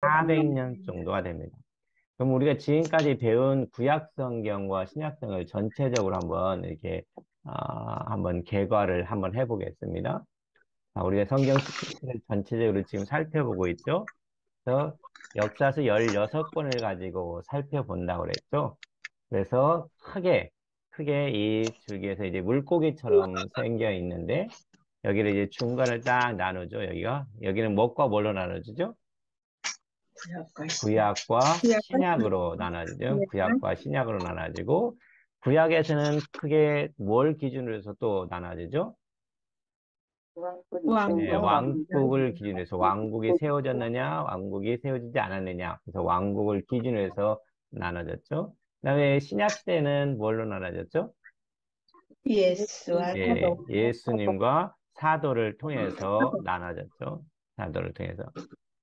400년 정도가 됩니다. 그럼 우리가 지금까지 배운 구약 성경과 신약 성경을 전체적으로 한번 이렇게 한번 개괄을 한번 해보겠습니다. 자, 우리가 성경 스크립트를 전체적으로 지금 살펴보고 있죠. 그래서 역사서 16권을 가지고 살펴본다고 그랬죠. 그래서 크게 이 줄기에서 이제 물고기처럼 생겨 있는데 여기를 이제 중간을 딱 나누죠. 여기는 뭐과 뭘로 나눠지죠? 구약과 신약으로 나눠지죠. 구약과 신약으로 나눠지고 구약에서는 크게 뭘 기준으로 해서 또 나눠지죠? 네, 왕국을 기준으로 해서 왕국이 세워졌느냐, 왕국이 세워지지 않았느냐. 그래서 왕국을 기준으로 해서 나눠졌죠. 그다음에 신약 시대는 뭘로 나눠졌죠? 예수와 예, 사도. 예수님과 사도를 통해서 나눠졌죠. 사도를 통해서.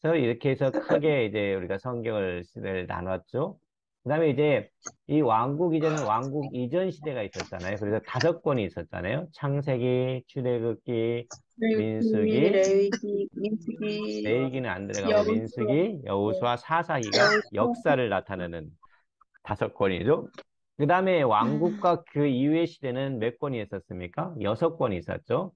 그래서 이렇게 해서 크게 이제 우리가 성경을 시대를 나눴죠. 그다음에 이제 이 왕국 이전은 왕국 이전 시대가 있었잖아요. 그래서 5권이 있었잖아요. 창세기, 출애굽기, 민수기, 레위기, 민수기, 레위기는 안 들어가고 여호수아, 민수기, 여호수아, 사사기가 역사를 나타내는 5권이죠. 그 다음에 왕국과 그 이후의 시대는 몇 권이 있었습니까? 6권이 있었죠.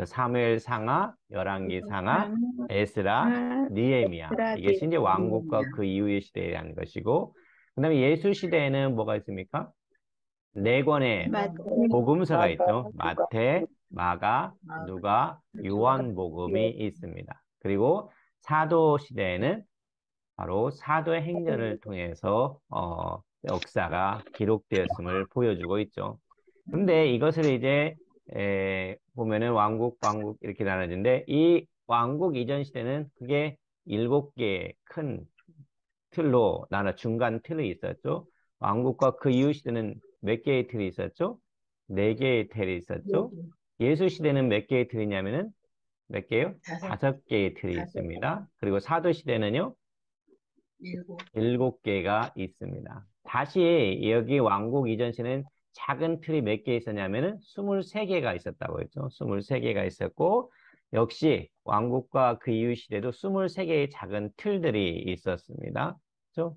사무엘 상하, 열왕기 상하, 에스라, 니에미야. 이게 이제 왕국과 그 이후의 시대라는 것이고, 그 다음에 예수 시대에는 뭐가 있습니까? 4권의 복음서가 있죠. 마태, 마가, 누가, 요한복음이 있습니다. 그리고 사도 시대에는 바로 사도의 행전을 통해서 역사가 기록되었음을 보여주고 있죠. 근데 이것을 이제 보면은 왕국 이렇게 나눠지는데 이 왕국 이전 시대는 그게 7개의 큰 틀로 중간 틀이 있었죠. 왕국과 그 이후 시대는 몇 개의 틀이 있었죠? 4개의 틀이 있었죠. 예수 시대는 몇 개의 틀이냐면은 몇 개요? 5개의 틀이 있습니다. 그리고 사도 시대는요? 7개가 있습니다. 다시 여기 왕국 이전 시는 작은 틀이 몇 개 있었냐면은 23개가 있었다고 했죠. 23개가 있었고 역시 왕국과 그 이후 시대도 23개의 작은 틀들이 있었습니다. 그렇죠?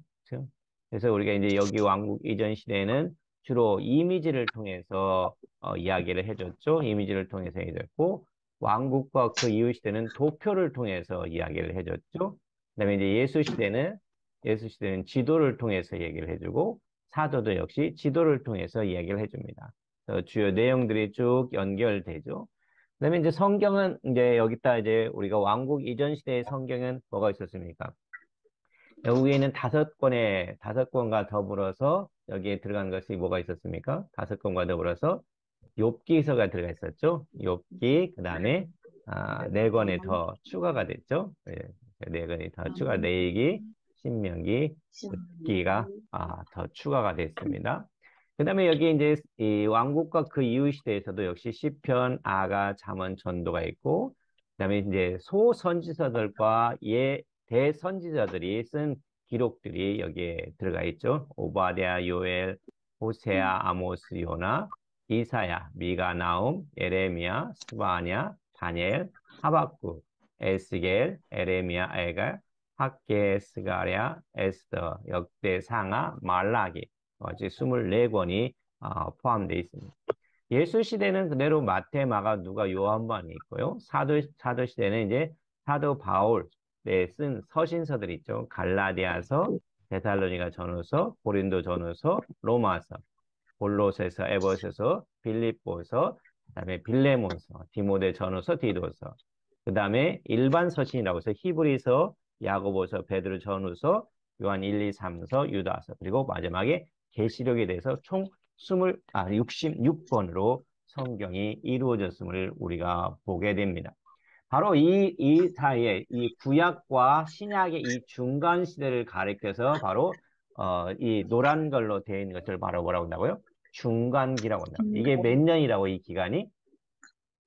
그래서 우리가 이제 여기 왕국 이전 시대에는 주로 이미지를 통해서 이야기를 해줬죠. 이미지를 통해서 해줬고 왕국과 그 이후 시대는 도표를 통해서 이야기를 해줬죠. 그다음에 이제 예수 시대는 지도를 통해서 얘기를 해주고 사도도 역시 지도를 통해서 이야기를 해줍니다. 주요 내용들이 쭉 연결되죠. 그다음에 이제 성경은 이제 여기다 이제 우리가 왕국 이전 시대의 성경은 뭐가 있었습니까? 여기에는 5권과 더불어서 여기에 들어간 것이 뭐가 있었습니까? 5권과 더불어서 욥기서가 들어가 있었죠. 욥기 그다음에 4권에 더 추가가 됐죠. 네, 4권이 더 추가, 레위기, 신명기, 욥기가 더 추가가 됐습니다. 그다음에 여기 이제 이 왕국과 그 이후 시대에서도 역시 시편, 아가, 잠언, 전도가 있고, 그다음에 이제 소선지서들과 대선지자들이 쓴 기록들이 여기에 들어가 있죠. 오바댜, 요엘, 호세아, 아모스, 요나, 이사야, 미가, 나움, 예레미야, 스바냐, 다니엘, 하박국, 에스겔, 에레미야, 에갈, 학계, 스가랴, 에스더, 역대, 상하, 말라기, 어제 24권이 포함되어 있습니다. 예수 시대는 그대로 마태, 마가, 누가, 요한반이 있고요. 사도 시대는 이제 사도 바울에 쓴 서신서들 있죠. 갈라디아서, 데살로니가 전후서, 고린도 전후서, 로마서, 골로새서, 에베소서, 빌립보서, 그다음에 빌레몬서, 디모데 전후서, 디도서. 그다음에 일반 서신이라고 해서 히브리서, 야고보서, 베드로 전후서, 요한 1, 2, 3서, 유다서. 그리고 마지막에 계시록에 대해서 총 66권으로 성경이 이루어졌음을 우리가 보게 됩니다. 바로 이 사이에 이 구약과 신약의 이 중간 시대를 가리켜서 바로 이 노란 걸로 되어 있는 것을 바로 뭐라고 한다고요? 중간기라고 한다. 이게 몇 년이라고 이 기간이?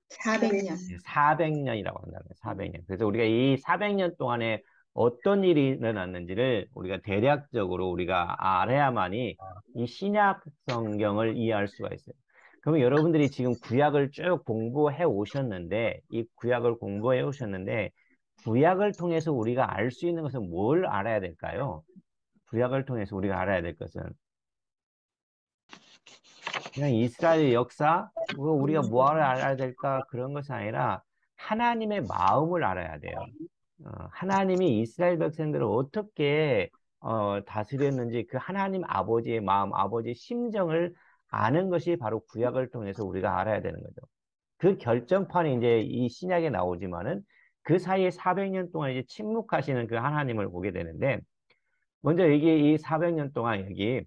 400년. 400년이라고 한다는 거예요. 400년. 그래서 우리가 이 400년 동안에 어떤 일이 일어났는지를 우리가 대략적으로 우리가 알아야만이 이 신약 성경을 이해할 수가 있어요. 그러면 여러분들이 지금 구약을 쭉 공부해 오셨는데 이 구약을 공부해 오셨는데 구약을 통해서 우리가 알 수 있는 것은 뭘 알아야 될까요? 구약을 통해서 우리가 알아야 될 것은 그냥 이스라엘의 역사, 우리가 뭐를 알아야 될까 그런 것이 아니라 하나님의 마음을 알아야 돼요. 하나님이 이스라엘 백성들을 어떻게 다스렸는지 그 하나님 아버지의 마음, 아버지의 심정을 아는 것이 바로 구약을 통해서 우리가 알아야 되는 거죠. 그 결정판이 이제 이 신약에 나오지만은 그 사이에 400년 동안 이제 침묵하시는 그 하나님을 보게 되는데 먼저 이게 이 400년 동안 여기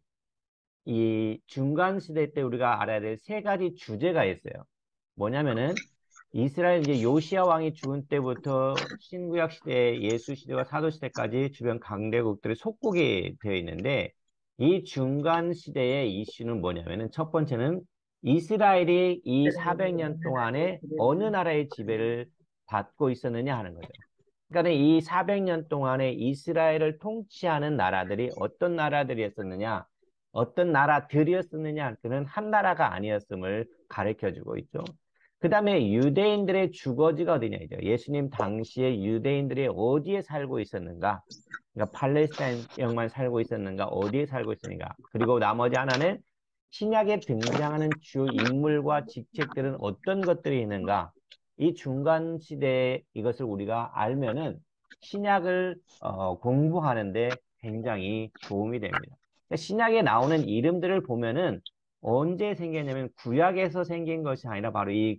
이 중간 시대 때 우리가 알아야 될 세 가지 주제가 있어요. 뭐냐면은 이스라엘 이제 요시아 왕이 죽은 때부터 신구약 시대, 예수 시대와 사도 시대까지 주변 강대국들이 속국이 되어 있는데 이 중간 시대의 이슈는 뭐냐면은 첫 번째는 이스라엘이 이 400년 동안에 어느 나라의 지배를 받고 있었느냐 하는 거죠. 그러니까 이 400년 동안에 이스라엘을 통치하는 나라들이 어떤 나라들이었었느냐, 어떤 나라들이었었느냐, 그는 한 나라가 아니었음을 가르쳐 주고 있죠. 그 다음에 유대인들의 주거지가 어디냐 이죠. 예수님 당시에 유대인들이 어디에 살고 있었는가? 그러니까 팔레스타인에만 살고 있었는가? 어디에 살고 있었는가? 그리고 나머지 하나는 신약에 등장하는 주 인물과 직책들은 어떤 것들이 있는가? 이 중간 시대에 이것을 우리가 알면은 신약을 공부하는데 굉장히 도움이 됩니다. 그러니까 신약에 나오는 이름들을 보면은 언제 생겼냐면 구약에서 생긴 것이 아니라 바로 이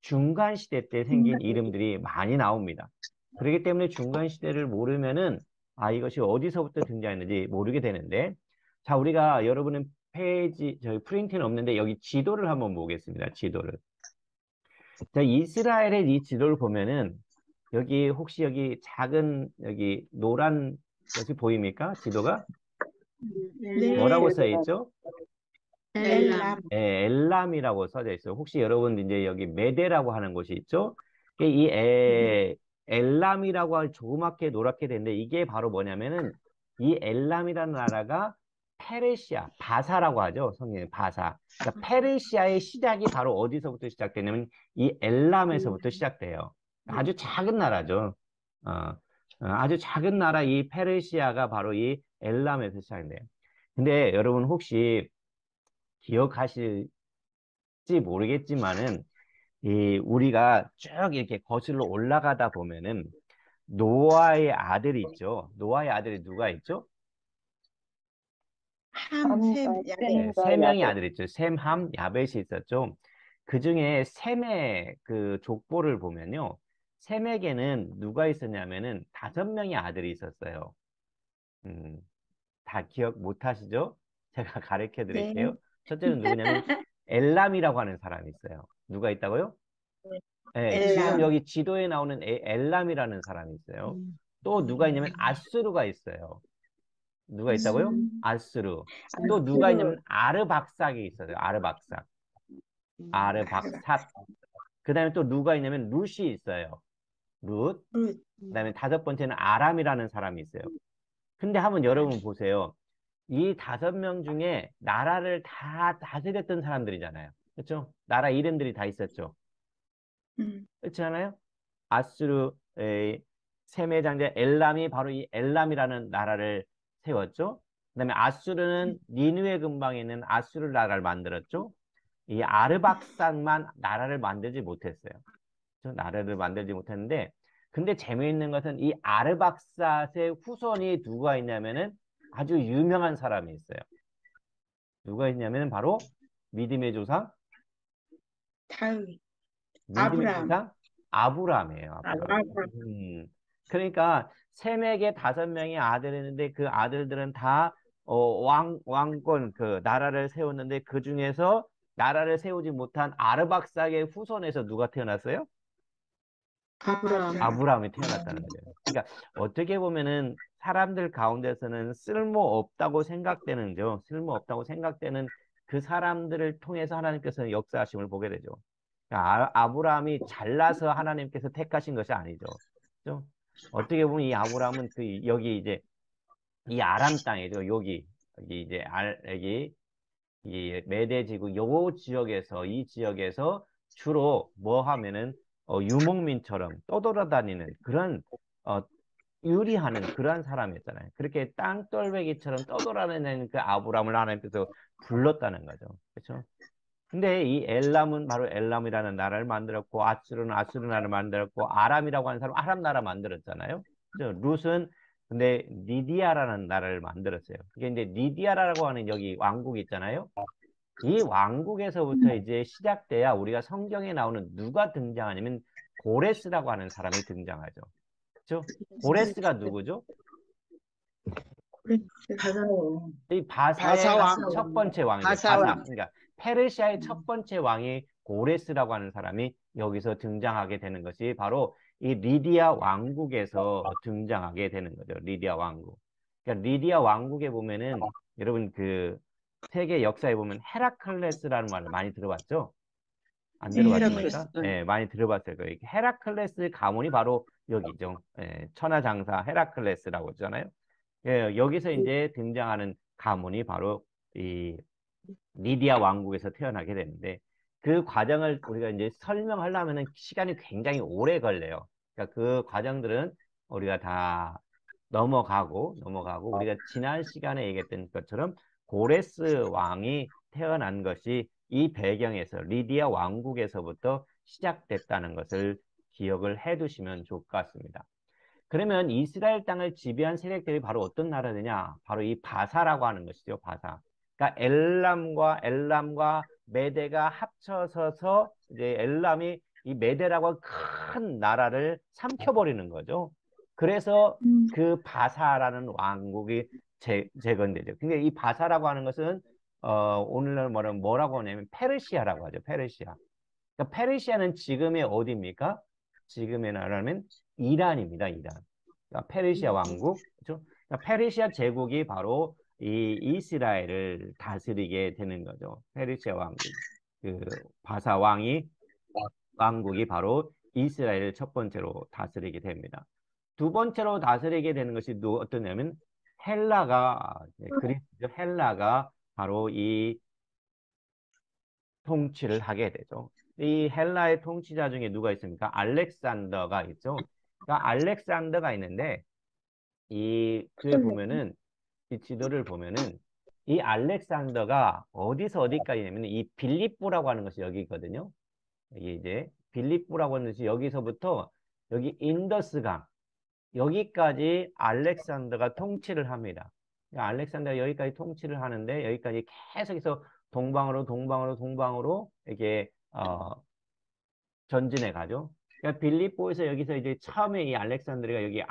중간 시대 때 생긴 이름들이 많이 나옵니다. 그렇기 때문에 중간 시대를 모르면은 이것이 어디서부터 등장했는지 모르게 되는데 자, 우리가 여러분은 페이지 저희 프린트는 없는데 여기 지도를 한번 보겠습니다. 지도를. 자, 이스라엘의 이 지도를 보면은 여기 혹시 여기 작은 여기 노란 것이 보입니까? 지도가 네, 뭐라고 써 있죠? 엘람. 예, 엘람이라고 써져 있어요. 혹시 여러분 이제 여기 메대라고 하는 곳이 있죠? 엘람이라고 조그맣게 노랗게 되는데 이게 바로 뭐냐면은 이 엘람이라는 나라가 페르시아, 바사라고 하죠. 성경에 바사. 그러니까 페르시아의 시작이 바로 어디서부터 시작되냐면 이 엘람에서부터 시작돼요. 아주 작은 나라죠. 아주 작은 나라 이 페르시아가 바로 이 엘람에서 시작돼요. 근데 여러분 혹시 기억하실지 모르겠지만은 이 우리가 쭉 이렇게 거슬러 올라가다 보면은 노아의 아들이 있죠. 노아의 아들이 누가 있죠? 함, 셈, 야벳. 네, 세 명의 아들이 있죠. 셈, 함, 야벳이 있었죠. 그 중에 셈의 그 족보를 보면요. 셈에게는 누가 있었냐면은 5명의 아들이 있었어요. 음, 다 기억 못 하시죠? 제가 가르쳐 네, 드릴게요. 첫째는 누구냐면 엘람이라고 하는 사람이 있어요. 누가 있다고요? 네, 지금 엘람. 여기 지도에 나오는 엘람이라는 사람이 있어요. 또 누가 있냐면 아수르가 있어요. 누가 있다고요? 음, 아수르. 또 누가 아수르, 있냐면 아르박삭이 있어요. 아르박삭. 아르박, 아르박삭. 그 다음에 또 누가 있냐면 룻이 있어요. 룻. 룻. 그 다음에 5번째는 아람이라는 사람이 있어요. 근데 한번 여러분 보세요. 이 5명 중에 나라를 다 다스렸던 사람들이잖아요. 그렇죠? 나라 이름들이 다 있었죠. 음, 그렇지 않아요? 아수르의 셈의 장자 엘람이 바로 이 엘람이라는 나라를 세웠죠. 그다음에 아수르는 니누에 근방에 있는 아수르 나라를 만들었죠. 이 아르박삭만 나라를 만들지 못했어요. 그렇죠? 나라를 만들지 못했는데 근데 재미있는 것은 이 아르박삭의 후손이 누가 있냐면은 아주 유명한 사람이 있어요. 누가 있냐면 바로 믿음의 조상, 다윗, 믿음의 아브람, 조상 아브라함이에요. 아브라함. 아브람. 그러니까 셈에게 5명의 아들이 있는데 그 아들들은 다 왕권 그 나라를 세웠는데 그 중에서 나라를 세우지 못한 아르박삭의 후손에서 누가 태어났어요? 아브람. 아브라함이 태어났다는 거죠. 그러니까 어떻게 보면은 사람들 가운데서는 쓸모없다고 생각되는죠. 쓸모없다고 생각되는 그 사람들을 통해서 하나님께서는 역사하심을 보게 되죠. 그러니까 아브라함이 잘나서 하나님께서 택하신 것이 아니죠. 그죠? 어떻게 보면 이 아브라함은 그 여기 이제 이 아람 땅이죠. 여기 이제 여기 이 메대지구 요 지역에서 이 지역에서 주로 뭐 하면은 유목민처럼 떠돌아다니는 그런 유리하는 그러한 사람이었잖아요. 그렇게 땅떨배기처럼 떠돌아다니는 그 아브람을 하나님께서 불렀다는 거죠. 그렇죠? 근데 이 엘람은 바로 엘람이라는 나라를 만들었고, 아수르는 아수르 나라를 만들었고, 아람이라고 하는 사람은 아람 나라 만들었잖아요. 그죠? 룻은 근데 리디아라는 나라를 만들었어요. 이게 이제 리디아라고 하는 여기 왕국이 있잖아요. 이 왕국에서부터 이제 시작돼야 우리가 성경에 나오는 누가 등장하냐면 고레스라고 하는 사람이 등장하죠. 그렇죠? 고레스가 누구죠? 바사왕. 이 바사의 바사왕. 첫 번째 왕이죠. 바사. 바사왕. 그러니까 페르시아의 첫 번째 왕이 고레스라고 하는 사람이 여기서 등장하게 되는 것이 바로 이 리디아 왕국에서 등장하게 되는 거죠. 리디아 왕국. 그러니까 리디아 왕국에 보면은 여러분 그 세계 역사에 보면 헤라클레스라는 말을 많이 들어봤죠? 안 네, 들어봤습니까? 헤라클레스. 응. 네, 많이 들어봤을 거예요. 헤라클레스 가문이 바로 여기죠. 천하장사 헤라클레스라고 하잖아요. 예, 여기서 이제 등장하는 가문이 바로 이 리디아 왕국에서 태어나게 되는데 그 과정을 우리가 이제 설명하려면은 시간이 굉장히 오래 걸려요. 그러니까 그 과정들은 우리가 다 넘어가고 우리가 지난 시간에 얘기했던 것처럼 고레스 왕이 태어난 것이 이 배경에서 리디아 왕국에서부터 시작됐다는 것을 기억을 해 두시면 좋을 것 같습니다. 그러면 이스라엘 땅을 지배한 세력들이 바로 어떤 나라느냐? 바로 이 바사라고 하는 것이죠. 바사. 그러니까 엘람과 메대가 합쳐서서 이제 엘람이 이 메대라고 큰 나라를 삼켜버리는 거죠. 그래서 그 바사라는 왕국이 재건되죠. 근데 이 바사라고 하는 것은 오늘날 뭐라고 하냐면 페르시아라고 하죠. 페르시아. 그러니까 페르시아는 지금의 어디입니까? 지금의 나라는 이란입니다. 이란. 그러니까 페르시아 왕국, 그렇죠? 그러니까 페르시아 제국이 바로 이 이스라엘을 다스리게 되는 거죠. 페르시아 왕국, 그 바사 왕국이 바로 이스라엘을 첫 번째로 다스리게 됩니다. 두 번째로 다스리게 되는 것이 어떠냐면 그리스죠. 헬라가 바로 이 통치를 하게 되죠. 이 헬라의 통치자 중에 누가 있습니까? 알렉산더가 있죠. 그러니까 알렉산더가 있는데 그에 보면은 이 지도를 보면은 이 알렉산더가 어디서 어디까지냐면 이 빌립보라고 하는 것이 여기 있거든요. 이게 이제 빌립보라고 하는 것이 여기서부터 여기 인더스강 여기까지 알렉산더가 통치를 합니다. 알렉산더가 여기까지 통치를 하는데 여기까지 계속해서 동방으로 이렇게 전진해 가죠. 그러니까 빌립보에서 여기서 이제 처음에 이 알렉산드리아가 여기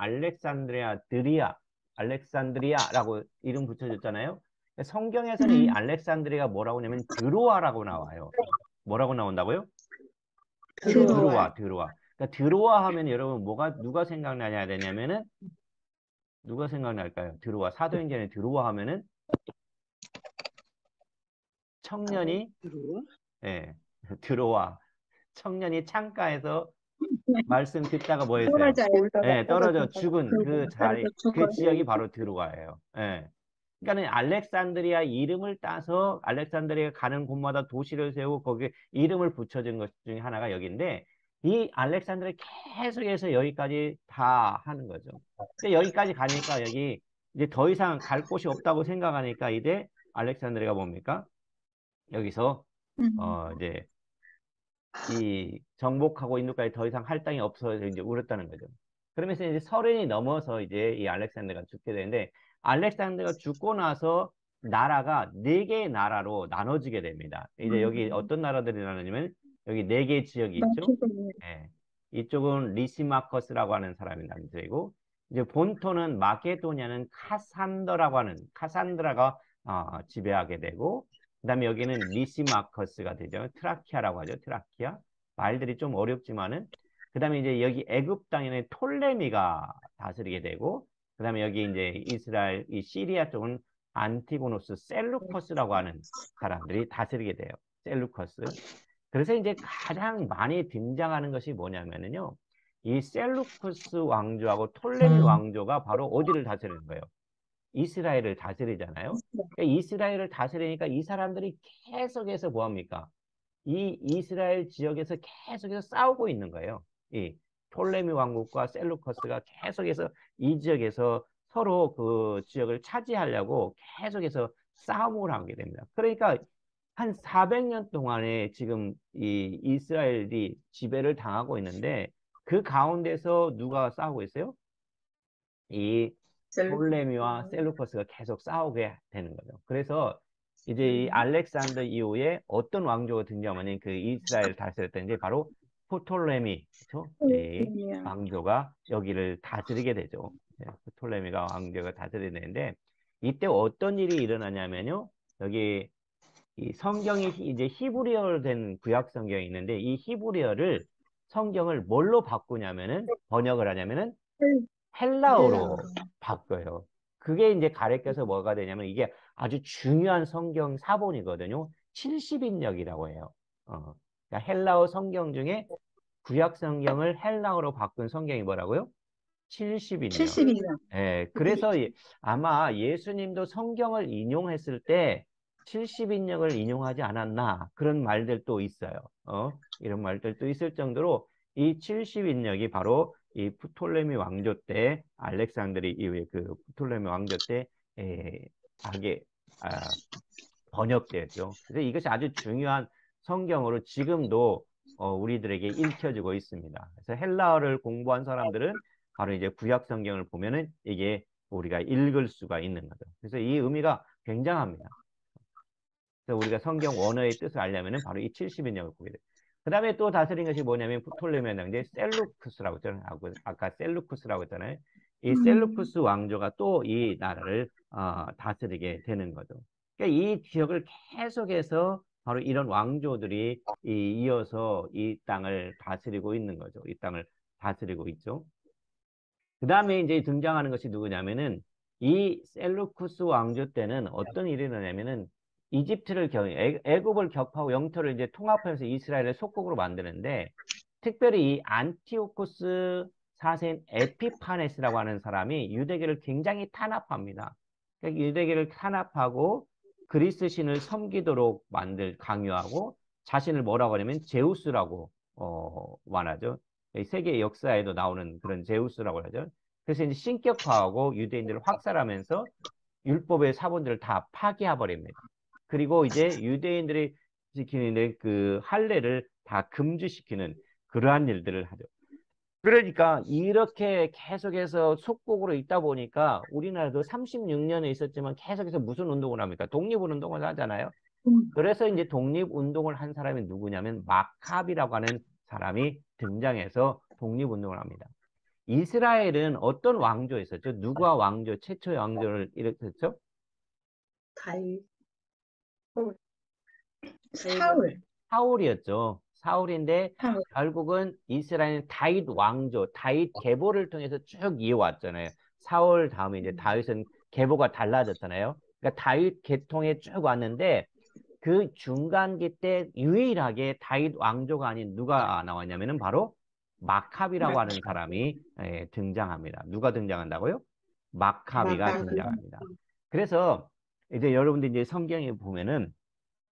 알렉산드리아라고 이름 붙여줬잖아요. 성경에서는 이 알렉산드리아가 뭐라고 하냐면 드로아라고 나와요. 뭐라고 나온다고요? 드로아. 드로아. 그러니까 드로아 하면 여러분 누가 생각나냐 되냐면은 누가 생각날까요? 드로아. 사도행전에 드로아 하면은 청년이 예, 드로아. 청년이 창가에서 말씀 듣다가 뭐 했어요? 예, 떨어져 죽은 그 자리, 그 지역이 바로 드로아예요. 예. 그러니까는 알렉산드리아 이름을 따서 알렉산드리아 가는 곳마다 도시를 세우고 거기에 이름을 붙여준 것 중에 하나가 여기인데 이 알렉산드리아 계속해서 여기까지 다 하는 거죠. 근데 여기까지 가니까 여기 이제 더 이상 갈 곳이 없다고 생각하니까 이제 알렉산드리아가 뭡니까? 여기서 이제 이 정복하고 인도까지 더 이상 할 땅이 없어서 이제 울었다는 거죠. 그러면서 이제 서른이 넘어서 이제 이 알렉산더가 죽게 되는데 알렉산더가 죽고 나서 나라가 네 개의 나라로 나눠지게 됩니다. 이제 여기 어떤 나라들이 나누냐면 여기 네 개의 지역이 있죠. 예. 이쪽은 리시마커스라고 하는 사람이 남들이고 이제 본토는 마케도니아는 카산드라가 지배하게 되고 그다음에 여기는 리시마커스가 되죠. 트라키아라고 하죠. 트라키아. 말들이 좀 어렵지만은 그다음에 이제 여기 애굽 땅에는 톨레미가 다스리게 되고 그다음에 여기 이제 이스라엘 이 시리아 쪽은 안티고노스 셀루커스라고 하는 사람들이 다스리게 돼요. 셀루커스. 그래서 이제 가장 많이 등장하는 것이 뭐냐면은요. 이 셀루커스 왕조하고 톨레미 왕조가 바로 어디를 다스리는 거예요? 이스라엘을 다스리잖아요. 그러니까 이스라엘을 다스리니까 이 사람들이 계속해서 뭐합니까? 이 이스라엘 지역에서 계속해서 싸우고 있는 거예요. 톨레미 왕국과 셀루커스가 계속해서 이 지역에서 서로 그 지역을 차지하려고 계속해서 싸움을 하게 됩니다. 그러니까 한 400년 동안에 지금 이 이스라엘이 지배를 당하고 있는데 그 가운데서 누가 싸우고 있어요? 이 톨레미와 셀루커스가 계속 싸우게 되는 거죠. 그래서 이제 이 알렉산더 이후에 어떤 왕조가 등장하면 그 이스라엘 다스렸던 이제 바로 프톨레미, 그렇죠? 이 왕조가 여기를 다스리게 되죠. 프톨레미가 왕조가 다스리게 되는데 이때 어떤 일이 일어나냐면요. 여기 이 성경이 이제 히브리어로 된 구약 성경이 있는데 이 히브리어를 성경을 뭘로 바꾸냐면은 번역을 하냐면은 헬라어로 바꿔요. 그게 이제 가르쳐서 뭐가 되냐면 이게 아주 중요한 성경 사본이거든요. 70인역이라고 해요. 그러니까 헬라어 성경 중에 구약 성경을 헬라어로 바꾼 성경이 뭐라고요? 70인역. 70이요. 예, 그래서 아마 예수님도 성경을 인용했을 때 70인역을 인용하지 않았나 그런 말들도 있어요. 이런 말들도 있을 정도로 이 70인역이 바로 이 프톨레미 왕조 때 알렉산드리 이후에 그 프톨레미 왕조 때 하게 번역되었죠. 그래서 이것이 아주 중요한 성경으로 지금도 우리들에게 읽혀지고 있습니다. 그래서 헬라어를 공부한 사람들은 바로 이제 구약 성경을 보면은 이게 우리가 읽을 수가 있는 거죠. 그래서 이 의미가 굉장합니다. 그래서 우리가 성경 원어의 뜻을 알려면은 바로 이 70인역을 보게 돼요. 그 다음에 또 다스린 것이 뭐냐면 프톨레미아 왕제 셀루쿠스라고 했잖아요. 아까 셀루쿠스라고 했잖아요. 이 셀루쿠스 왕조가 또 이 나라를 다스리게 되는 거죠. 그러니까 이 지역을 계속해서 바로 이런 왕조들이 이어서 이 땅을 다스리고 있는 거죠. 이 땅을 다스리고 있죠. 그 다음에 이제 등장하는 것이 누구냐면은 이 셀루쿠스 왕조 때는 어떤 일이 일어나냐면은 이집트를 애굽을 격파하고 영토를 이제 통합하면서 이스라엘을 속국으로 만드는데 특별히 이 안티오코스 4세인 에피파네스라고 하는 사람이 유대교를 굉장히 탄압합니다. 그러니까 유대교를 탄압하고 그리스 신을 섬기도록 강요하고 자신을 뭐라고 하냐면 제우스라고 말하죠. 세계 역사에도 나오는 그런 제우스라고 하죠. 그래서 이제 신격화하고 유대인들을 확살하면서 율법의 사본들을 다 파괴해 버립니다. 그리고 이제 유대인들이 지키는 그 할례를 다 금지시키는 그러한 일들을 하죠. 그러니까 이렇게 계속해서 속국으로 있다 보니까 우리나라도 36년에 있었지만 계속해서 무슨 운동을 합니까? 독립운동을 하잖아요. 그래서 이제 독립운동을 한 사람이 누구냐면 마카비라고 하는 사람이 등장해서 독립운동을 합니다. 이스라엘은 어떤 왕조 있었죠? 누가 왕조, 최초의 왕조를 일으켰죠? 다윗. 사울. 사울이었죠. 사울인데 사울. 결국은 이스라엘은 다윗 왕조, 다윗 계보를 통해서 쭉 이어왔잖아요. 사울 다음에 이제 다윗은 계보가 달라졌잖아요. 그러니까 다윗 계통에 쭉 왔는데 그 중간기 때 유일하게 다윗 왕조가 아닌 누가 나왔냐면은 바로 마카비라고 하는 사람이 등장합니다. 누가 등장한다고요? 마카비가 등장합니다. 그래서 이제 여러분들 이제 성경에 보면은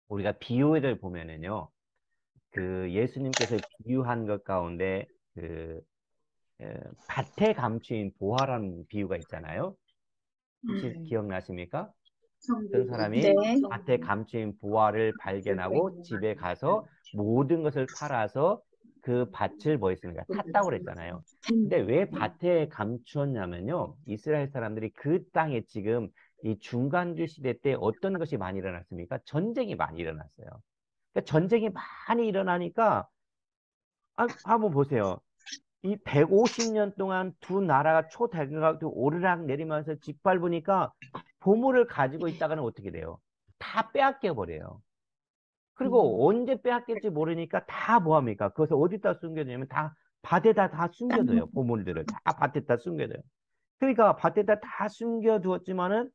우리가 비유를 보면은요, 그 예수님께서 비유한 것 가운데 그 밭에 감추인 보화라는 비유가 있잖아요. 혹시 기억나십니까? 어떤 사람이 네. 밭에 감추인 보화를 발견하고 집에 가서 모든 것을 팔아서 그 밭을 뭐 했습니까? 샀다고 그랬잖아요. 근데 왜 밭에 감추었냐면요. 이스라엘 사람들이 그 땅에 지금 이 중간기 시대 때 어떤 것이 많이 일어났습니까? 전쟁이 많이 일어났어요. 그러니까 전쟁이 많이 일어나니까 한번 보세요. 이 150년 동안 두 나라가 초대결각 오르락 내리면서 짓밟으니까 보물을 가지고 있다가는 어떻게 돼요? 다 빼앗겨 버려요. 그리고 언제 빼앗길지 모르니까 다 뭐합니까? 그것을 어디다 숨겨두냐면 다 밭에다 다 숨겨둬요. 보물들을 다 밭에다 숨겨둬요. 그러니까 밭에다 다 숨겨두었지만은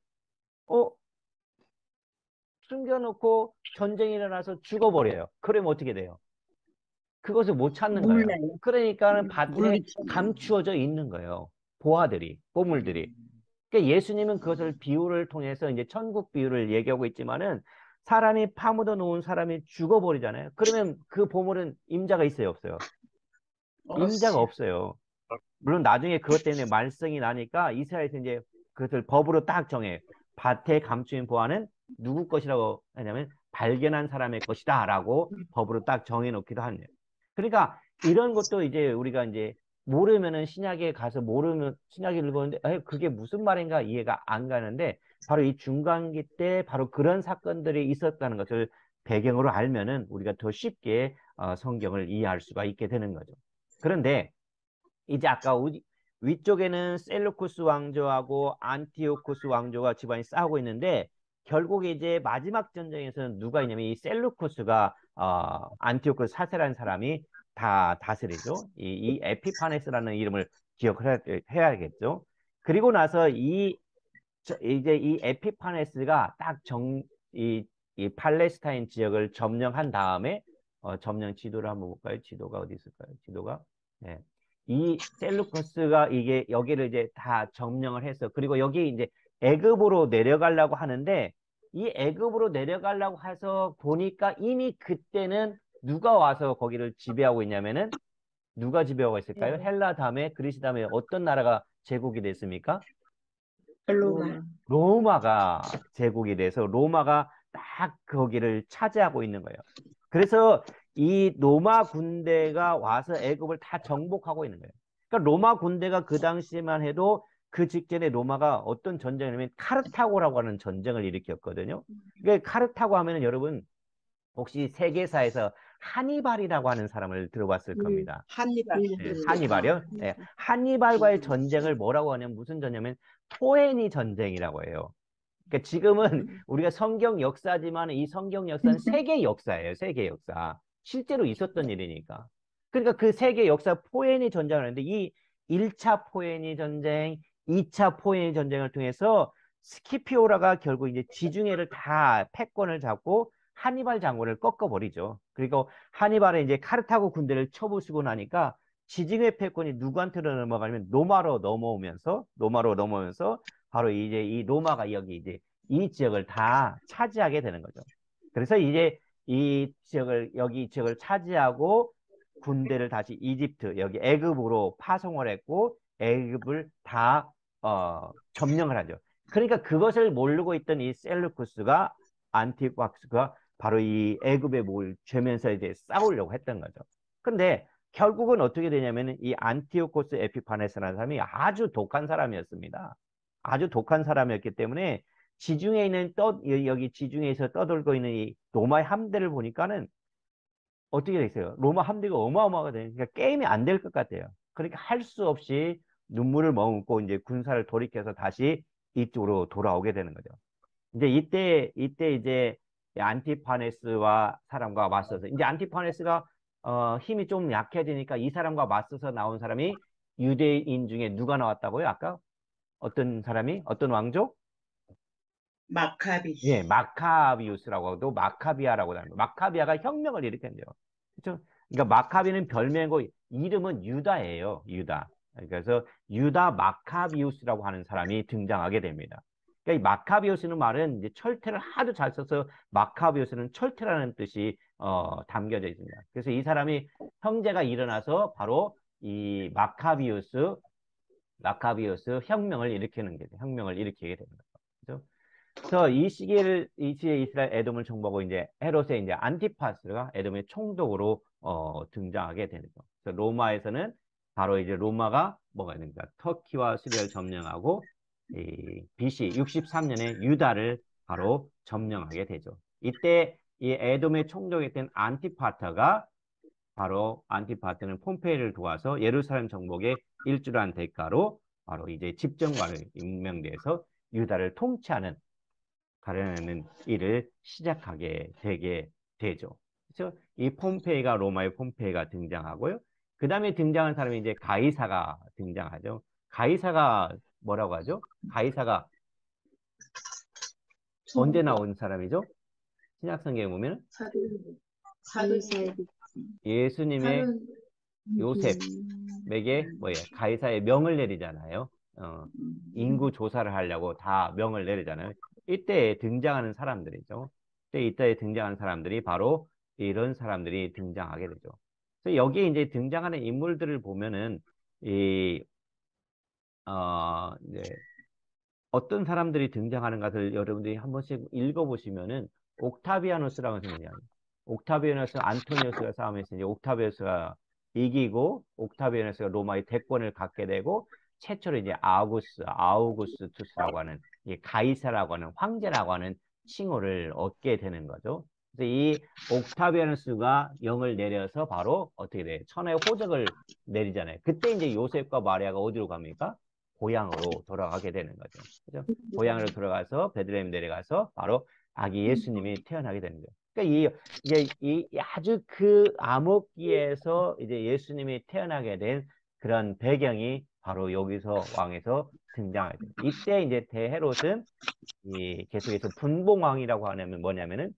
숨겨놓고 전쟁이 일어나서 죽어버려요. 그러면 어떻게 돼요? 그것을 못 찾는 거예요. 몰라요. 그러니까는 밭에 모르죠. 감추어져 있는 거예요. 보화들이, 보물들이. 그러니까 예수님은 그것을 비유를 통해서 이제 천국 비유를 얘기하고 있지만은 사람이 파묻어 놓은 사람이 죽어버리잖아요. 그러면 그 보물은 임자가 있어요, 없어요? 임자가 없어요. 없어요. 물론 나중에 그것 때문에 말썽이 나니까 이스라엘에서 이제 그것을 법으로 딱 정해. 밭에 감추인 보화는 누구 것이라고 하냐면 발견한 사람의 것이다라고 법으로 딱 정해놓기도 하네요. 그러니까 이런 것도 이제 우리가 이제 모르면은 신약에 가서 모르면 신약을 읽었는데 그게 무슨 말인가 이해가 안 가는데 바로 이 중간기 때 바로 그런 사건들이 있었다는 것을 배경으로 알면은 우리가 더 쉽게 성경을 이해할 수가 있게 되는 거죠. 그런데 이제 아까 위쪽에는 셀루쿠스 왕조하고 안티오쿠스 왕조가 집안이 싸우고 있는데 결국에 이제 마지막 전쟁에서는 누가 있냐면 이 셀루쿠스가 안티오쿠스 사세라는 사람이 다 다스리죠. 이 에피파네스라는 이름을 기억을 해야겠죠. 그리고 나서 이제 이 에피파네스가 딱 이 팔레스타인 지역을 점령한 다음에 점령 지도를 한번 볼까요? 지도가 어디 있을까요? 지도가 네. 이 셀루커스가 이게 여기를 이제 다 점령을 해서 그리고 여기 이제 애굽으로 내려가려고 하는데 이 애굽으로 내려가려고 해서 보니까 이미 그때는 누가 와서 거기를 지배하고 있냐면은 누가 지배하고 있을까요? 네. 헬라 다음에 그리스 다음에 어떤 나라가 제국이 됐습니까? 로마. 로마가 제국이 돼서 로마가 딱 거기를 차지하고 있는 거예요. 그래서 이 로마 군대가 와서 애굽을 다 정복하고 있는 거예요. 그러니까 로마 군대가 그 당시에만 해도 그 직전에 로마가 어떤 전쟁을 하면 카르타고라고 하는 전쟁을 일으켰거든요. 그러니까 카르타고 하면은 여러분 혹시 세계사에서 하니발이라고 하는 사람을 들어봤을 겁니다. 한니발. 예, 하니발이요? 예, 하니발과의 전쟁을 뭐라고 하냐면 무슨 전쟁이냐면 토에니 전쟁이라고 해요. 그러니까 지금은 우리가 성경 역사지만 이 성경 역사는 세계 역사예요. 세계 역사. 실제로 있었던 일이니까. 그러니까 그 세계 역사 포에니 전쟁을 하는데 이 1차 포에니 전쟁, 2차 포에니 전쟁을 통해서 스키피오라가 결국 이제 지중해를 다 패권을 잡고 하니발 장군을 꺾어버리죠. 그리고 하니발의 이제 카르타고 군대를 쳐부수고 나니까 지중해 패권이 누구한테로 넘어가냐면 로마로 넘어오면서 바로 이제 이 로마가 여기 이제 이 지역을 다 차지하게 되는 거죠. 그래서 이제 이 지역을 여기 지역을 차지하고 군대를 다시 이집트 여기 애굽으로 파송을 했고 애굽을 다 점령을 하죠. 그러니까 그것을 모르고 있던 이 셀루쿠스가 안티박스가 바로 이 애굽에 뭘 죄면서 이제 싸우려고 했던 거죠. 근데 결국은 어떻게 되냐면 이 안티오코스 에피파네스라는 사람이 아주 독한 사람이었습니다. 아주 독한 사람이었기 때문에 지중해 있는 여기 지중해에서 떠돌고 있는 이 로마의 함대를 보니까는 어떻게 돼 있어요? 로마 함대가 어마어마하게 되니까 그러니까 게임이 안 될 것 같아요. 그러니까 할 수 없이 눈물을 머금고 이제 군사를 돌이켜서 다시 이쪽으로 돌아오게 되는 거죠. 이제 이때 이제 안티파네스와 사람과 맞서서 이제 안티파네스가 힘이 좀 약해지니까 이 사람과 맞서서 나온 사람이 유대인 중에 누가 나왔다고요? 아까 어떤 사람이 어떤 왕족? 마카비. 예, 마카비우스라고 하고 마카비아라고 하는 거. 마카비아가 혁명을 일으켰죠. 그렇죠? 그러니까 마카비는 별명이고 이름은 유다예요. 유다. 그래서 유다 마카비우스라고 하는 사람이 등장하게 됩니다. 그러니까 이 마카비우스는 말은 이제 철퇴를 하도 잘 써서 마카비우스는 철퇴라는 뜻이 담겨져 있습니다. 그래서 이 사람이 형제가 일어나서 바로 이 마카비우스 혁명을 일으키는 게 혁명을 일으키게 됩니다. 그렇죠? 그래서 이 시기에 이스라엘 에돔을 정복하고 이제 헤롯의 이제 안티파스가 에돔의 총독으로 등장하게 되는 거. 그래서 로마에서는 바로 이제 로마가 뭐가 있는가? 터키와 시리아를 점령하고 이 BC 63년에 유다를 바로 점령하게 되죠. 이때 이 에돔의 총독이었던 안티파터가 바로 안티파트는 폼페이를 도와서 예루살렘 정복에 일주한 대가로 바로 이제 집정관을 임명돼서 유다를 통치하는 가려내는 일을 시작하게 되게 되죠. 그래서 이 폼페이가 로마의 폼페이가 등장하고요. 그 다음에 등장한 사람이 이제 가이사가 등장하죠. 가이사가 뭐라고 하죠? 가이사가 언제 나온 사람이죠? 신약성경에 보면 사돈. 사돈세. 예수님의 사돈. 요셉에게 뭐예요? 가이사의 명을 내리잖아요. 인구 조사를 하려고 다 명을 내리잖아요. 이때 등장하는 사람들이죠. 이때 등장하는 사람들이 바로 이런 사람들이 등장하게 되죠. 그래서 여기에 이제 등장하는 인물들을 보면은 이 이제 어떤 사람들이 등장하는 것을 여러분들이 한 번씩 읽어보시면은 옥타비아누스라고 하는 분이에요. 옥타비아누스 안토니우스가 싸움에서 이제 옥타비아누스가 이기고 옥타비아누스가 로마의 대권을 갖게 되고 최초로 이제 아우구스투스라고 하는 이 가이사라고 하는 황제라고 하는 칭호를 얻게 되는 거죠. 그래서 이 옥타비아누스가 영을 내려서 바로 어떻게 돼요? 천하의 호적을 내리잖아요. 그때 이제 요셉과 마리아가 어디로 갑니까? 고향으로 돌아가게 되는 거죠. 그죠? 고향으로 돌아가서 베들레헴 내려가서 바로 아기 예수님이 태어나게 되는 거예요. 그러니까 이제 아주 그 암흑기에서 이제 예수님이 태어나게 된 그런 배경이 바로 여기서 왕에서 등장하게 돼요. 이때 이제 대헤롯은 계속해서 분봉왕이라고 하면 뭐냐면은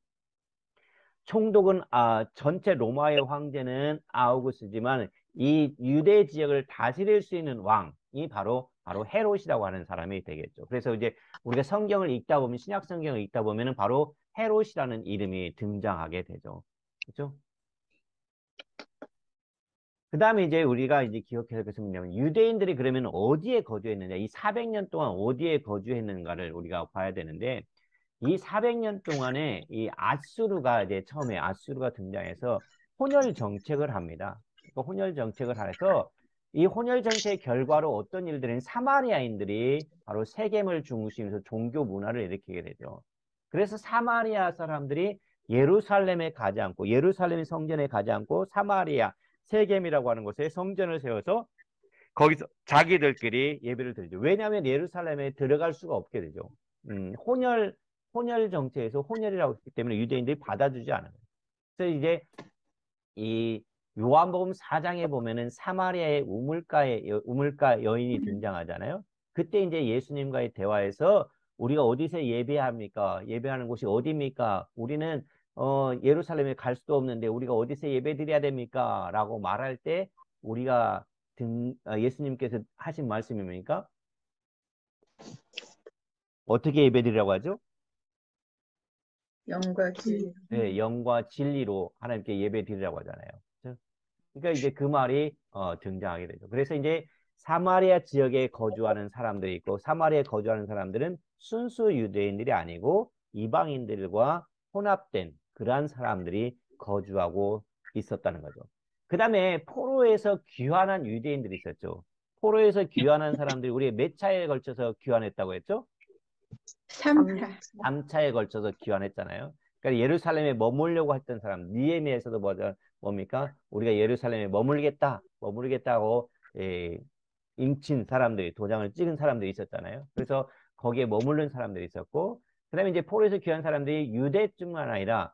총독은 전체 로마의 황제는 아우구스지만 이 유대 지역을 다스릴 수 있는 왕이 바로 헤롯이라고 하는 사람이 되겠죠. 그래서 이제 우리가 성경을 읽다 보면 신약 성경을 읽다 보면은 바로 헤롯이라는 이름이 등장하게 되죠. 그렇죠? 그 다음에 이제 우리가 이제 기억해야 될 것은 뭐냐면 유대인들이 그러면 어디에 거주했느냐, 이 400년 동안 어디에 거주했는가를 우리가 봐야 되는데 이 400년 동안에 이 아수르가 이제 처음에 아수르가 등장해서 혼혈 정책을 합니다. 그 혼혈 정책을 해서 이 혼혈 정책의 결과로 어떤 일들은 사마리아인들이 바로 세겜을 중심으로 종교 문화를 일으키게 되죠. 그래서 사마리아 사람들이 예루살렘에 가지 않고 예루살렘 성전에 가지 않고 사마리아 세겜이라고 하는 곳에 성전을 세워서 거기서 자기들끼리 예배를 드리죠. 왜냐하면 예루살렘에 들어갈 수가 없게 되죠. 혼혈 정체에서 혼혈이라고 했기 때문에 유대인들이 받아주지 않아요. 그래서 이제 이 요한복음 4장에 보면은 사마리아의 우물가 여인이 등장하잖아요. 그때 이제 예수님과의 대화에서 우리가 어디서 예배합니까? 예배하는 곳이 어디입니까? 우리는 예루살렘에 갈 수도 없는데 우리가 어디서 예배 드려야 됩니까? 라고 말할 때 우리가 예수님께서 하신 말씀이 뭡니까? 어떻게 예배 드리라고 하죠? 영과 진리. 네, 영과 진리로 하나님께 예배 드리라고 하잖아요. 그렇죠? 그러니까 이제 그 말이 등장하게 되죠. 그래서 이제 사마리아 지역에 거주하는 사람들이 있고 사마리아에 거주하는 사람들은 순수 유대인들이 아니고 이방인들과 혼합된 그러한 사람들이 거주하고 있었다는 거죠. 그 다음에 포로에서 귀환한 유대인들이 있었죠. 포로에서 귀환한 사람들이 우리 몇 차에 걸쳐서 귀환했다고 했죠? 3차. 3차에 걸쳐서 귀환했잖아요. 그러니까 예루살렘에 머물려고 했던 사람, 느헤미야에서도 뭡니까? 우리가 예루살렘에 머무르겠다고 인친 사람들이, 도장을 찍은 사람들이 있었잖아요. 그래서 거기에 머무른 사람들이 있었고, 그 다음에 이제 포로에서 귀한 사람들이 유대뿐만 아니라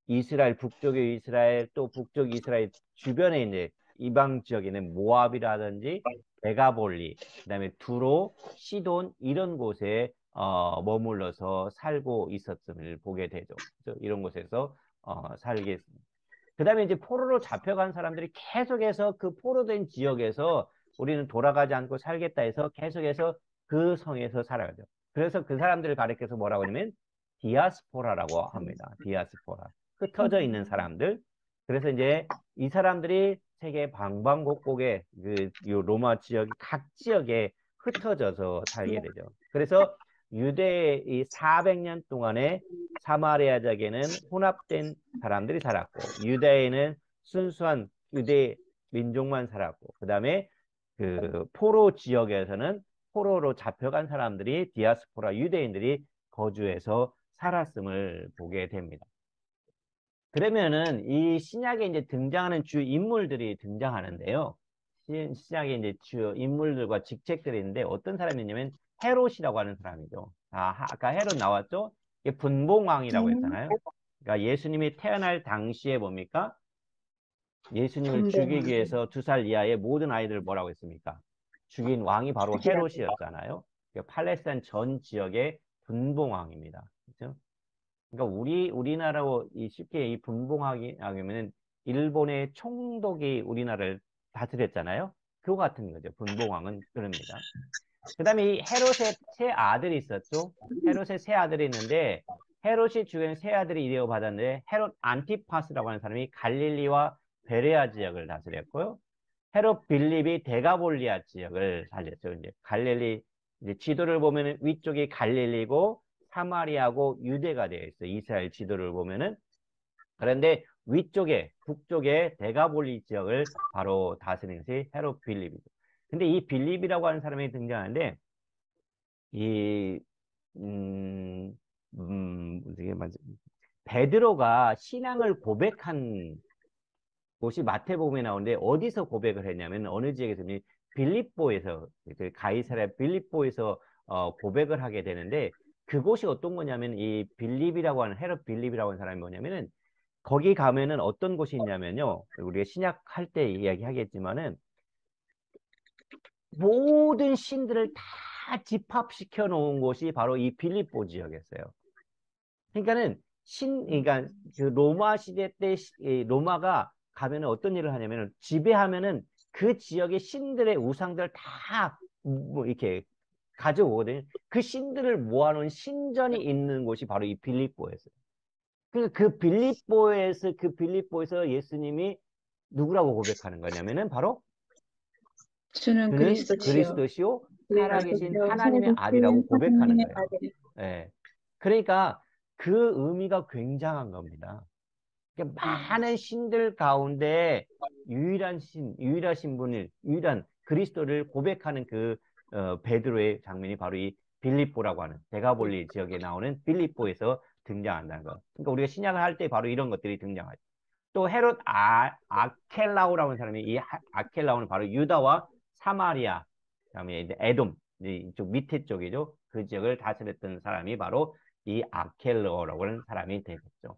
이스라엘, 북쪽의 이스라엘, 또 북쪽 이스라엘 주변에 이제 이방 지역에 있는 모압이라든지 베가볼리, 그 다음에 두로, 시돈 이런 곳에 머물러서 살고 있었음을 보게 되죠. 그래서 이런 곳에서 살게 했습니다. 그 다음에 이제 포로로 잡혀간 사람들이 계속해서 그 포로된 지역에서 우리는 돌아가지 않고 살겠다 해서 계속해서 그 성에서 살아가죠. 그래서 그 사람들을 가리켜서 뭐라고 하냐면 디아스포라라고 합니다. 디아스포라. 흩어져 있는 사람들. 그래서 이제 이 사람들이 세계 방방곡곡에 로마 지역 각 지역에 흩어져서 살게 되죠. 그래서 유대의 이 400년 동안에 사마리아 지역에는 혼합된 사람들이 살았고 유대에는 순수한 유대 민족만 살았고 그 다음에 그 포로 지역에서는 포로로 잡혀간 사람들이 디아스포라 유대인들이 거주해서 살았음을 보게 됩니다. 그러면은 이 신약에 이제 등장하는 주 인물들이 등장하는데요. 신약에 이제 주 인물들과 직책들이 있는데 어떤 사람이냐면 헤롯이라고 하는 사람이죠. 아까 헤롯 나왔죠? 이게 분봉왕이라고 했잖아요. 그러니까 예수님이 태어날 당시에 뭡니까? 예수님을 죽이기 위해서 2살 이하의 모든 아이들을 뭐라고 했습니까? 죽인 왕이 바로 헤롯이었잖아요. 그러니까 팔레스타인 전 지역의 분봉왕입니다. 그렇죠? 그러니까 우리나라로 쉽게 이 분봉하기 하면은 일본의 총독이 우리나라를 다스렸잖아요. 그거 같은 거죠. 분봉왕은 그럽니다. 그 다음에 이 헤롯의 세 아들이 있었죠. 헤롯의 세 아들이 있는데 헤롯이 죽인 세 아들이 이대로 받았는데 헤롯 안티파스라고 하는 사람이 갈릴리와 베레아 지역을 다스렸고요. 헤롯 빌립이 데가볼리아 지역을 살렸죠. 이제 갈릴리 이제 지도를 보면은 위쪽이 갈릴리고 사마리아고 유대가 되어 있어요. 이스라엘 지도를 보면은. 그런데 위쪽에 북쪽에 데가볼리 지역을 바로 다스리는 것이 헤롯 빌립이죠. 근데 이 빌립이라고 하는 사람이 등장하는데 이 이게 맞 베드로가 신앙을 고백한 곳이 마태복음에 나오는데 어디서 고백을 했냐면 어느 지역에서는 빌립보에서 그 가이사랴 빌립보에서 고백을 하게 되는데 그곳이 어떤 거냐면 이 빌립이라고 하는 헤롯 빌립이라고 하는 사람이 뭐냐면은 거기 가면은 어떤 곳이 있냐면요. 우리가 신약할 때 이야기하겠지만은 모든 신들을 다 집합시켜 놓은 곳이 바로 이 빌립보 지역이었어요. 그러니까는 그러니까 그 로마 시대 때 로마가 가면은 어떤 일을 하냐면은 지배하면은 그 지역의 신들의 우상들을 다 뭐 이렇게 가져오거든요. 그 신들을 모아놓은 신전이 있는 곳이 바로 이 빌립보였어요. 그 빌립보에서 예수님이 누구라고 고백하는 거냐면은 바로 주는 그는 그리스도시요. 그리스도시요 살아계신 그리스도시요. 하나님의 아들이라고 살아계신 고백하는 하나님의 거예요. 아들. 예. 그러니까 그 의미가 굉장한 겁니다. 그러니까 많은 신들 가운데 유일하신 분을, 유일한 그리스도를 고백하는 그 베드로의 장면이 바로 이 빌립보라고 하는 데가볼리 지역에 나오는 빌립보에서 등장한다는 거. 그러니까 우리가 신약을 할 때 바로 이런 것들이 등장하죠. 또 헤롯 아켈라오라는 사람이 이 아켈라오는 바로 유다와 사마리아, 그다음에 이제 에돔, 이쪽 밑에 쪽이죠. 그 지역을 다스렸던 사람이 바로 이 아켈라오라고 하는 사람이 되겠죠.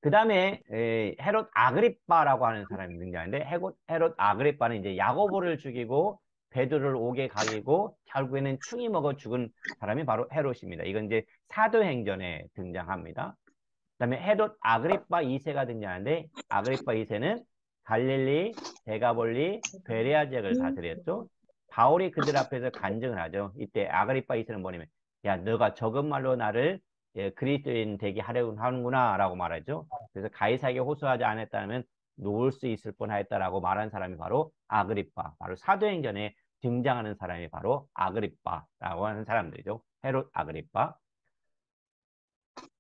그 다음에 헤롯 아그리빠라고 하는 사람이 등장하는데 헤롯 아그리빠는 이제 야고보를 죽이고 베드로를 옥에 갈리고 결국에는 충이 먹어 죽은 사람이 바로 헤롯입니다. 이건 이제 사도행전에 등장합니다. 그다음에 헤롯 아그리빠 2세가 등장하는데 아그리빠 2세는 갈릴리, 데가볼리, 베레아 지역을 다스렸죠. 바울이 그들 앞에서 간증을 하죠. 이때 아그리빠 2세는 뭐냐면 야 너가 적은 말로 나를 그리스도인 되게 하려고 하는구나 라고 말하죠. 그래서 가이사에게 호소하지 않았다면 놓을 수 있을 뻔하였다라고 말한 사람이 바로 아그리빠, 바로 사도행전에 등장하는 사람이 바로 아그리빠라고 하는 사람들이죠. 헤롯 아그리빠.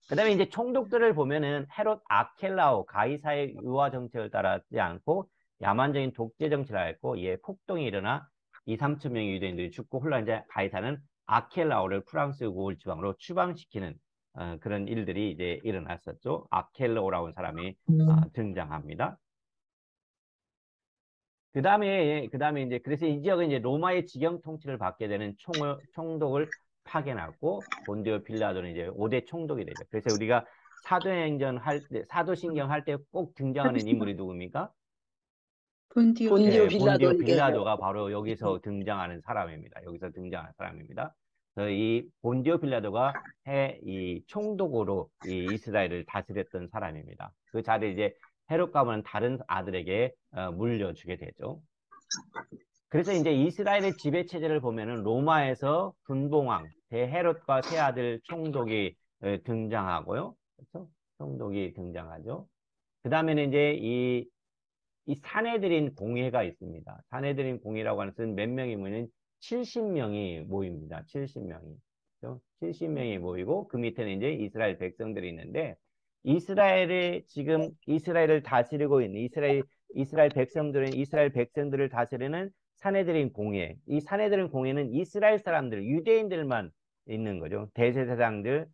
그 다음에 이제 총독들을 보면은 헤롯 아켈라오 가이사의 유화 정책을 따르지 않고 야만적인 독재 정치를 했고 예 폭동이 일어나 2, 3천 명의 유대인들이 죽고 홀라 이제 가이사는 아켈라오를 프랑스 고을 지방으로 추방시키는 그런 일들이 이제 일어났었죠. 아켈라오라는 사람이 등장합니다. 그 다음에 이제 그래서 이 지역은 이제 로마의 직영 통치를 받게 되는 총독을 파견하고 본디오 빌라도는 이제 5대 총독이 되죠. 그래서 우리가 사도행전 할 때, 사도신경 할 때 꼭 등장하는 인물이 누굽니까? 본디오 본디오 네, 본디오 빌라도 이게 빌라도가 바로 여기서 등장하는 사람입니다. 여기서 등장하는 사람입니다. 그래서 이 본디오 빌라도가 이 총독으로 이 이스라엘을 다스렸던 사람입니다. 그 자리에 이제 헤롯 가문은 다른 아들에게 물려주게 되죠. 그래서 이제 이스라엘의 지배 체제를 보면은 로마에서 분봉왕 대헤롯과 세 아들 총독이 등장하고요. 그렇죠? 총독이 등장하죠. 그 다음에는 이제 이 사내들인 공회가 있습니다. 사내들인 공회라고 하는 것은 몇 명이 모이는 70명이 모입니다. 70명이. 그렇죠? 70명이 모이고 그 밑에는 이제 이스라엘 백성들이 있는데 지금 이스라엘을 다스리고 있는 이스라엘 백성들을 다스리는 사내들인 공회. 이 사내들인 공회는 이스라엘 사람들, 유대인들만 있는 거죠. 대제사장들,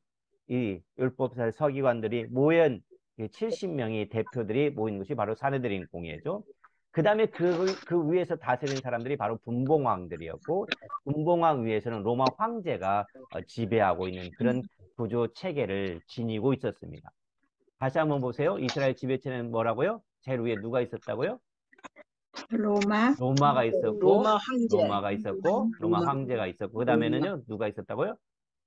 이 율법사 서기관들이 모연 70명의 대표들이 모인 것이 바로 사내들인 공회죠. 그 다음에 그 위에서 다스리는 사람들이 바로 분봉왕들이었고, 분봉왕 위에서는 로마 황제가 지배하고 있는 그런 구조 체계를 지니고 있었습니다. 다시 한번 보세요. 이스라엘 지배체는 뭐라고요? 제일 위에 누가 있었다고요? 로마 로마가 있었고, 로마 황제, 로마 황제가 있었고, 그 다음에는요, 누가 있었다고요?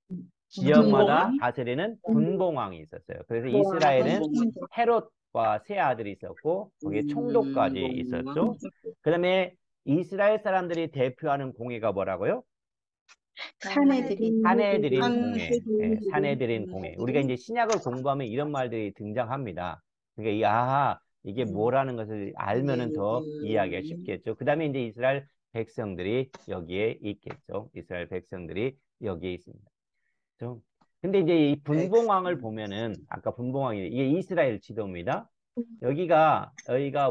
분봉왕? 지역마다 다스리는 분봉왕이 있었어요. 그래서 이스라엘은 헤롯과 세 아들이 있었고 거기에 총독까지 있었죠. 그 다음에 이스라엘 사람들이 대표하는 공회가 뭐라고요? 사내들인 사내들인 공회. 사내들인 공회. 우리가 이제 신약을 공부하면 이런 말들이 등장합니다. 그러니까 이게 뭐라는 것을 알면은 더 이해하기가 쉽겠죠. 그 다음에 이제 이스라엘 백성들이 여기에 있겠죠. 이스라엘 백성들이 여기에 있습니다. 그렇죠? 근데 이제 이 분봉왕을 보면은 아까 분봉왕이 이게 이스라엘 지도입니다. 여기가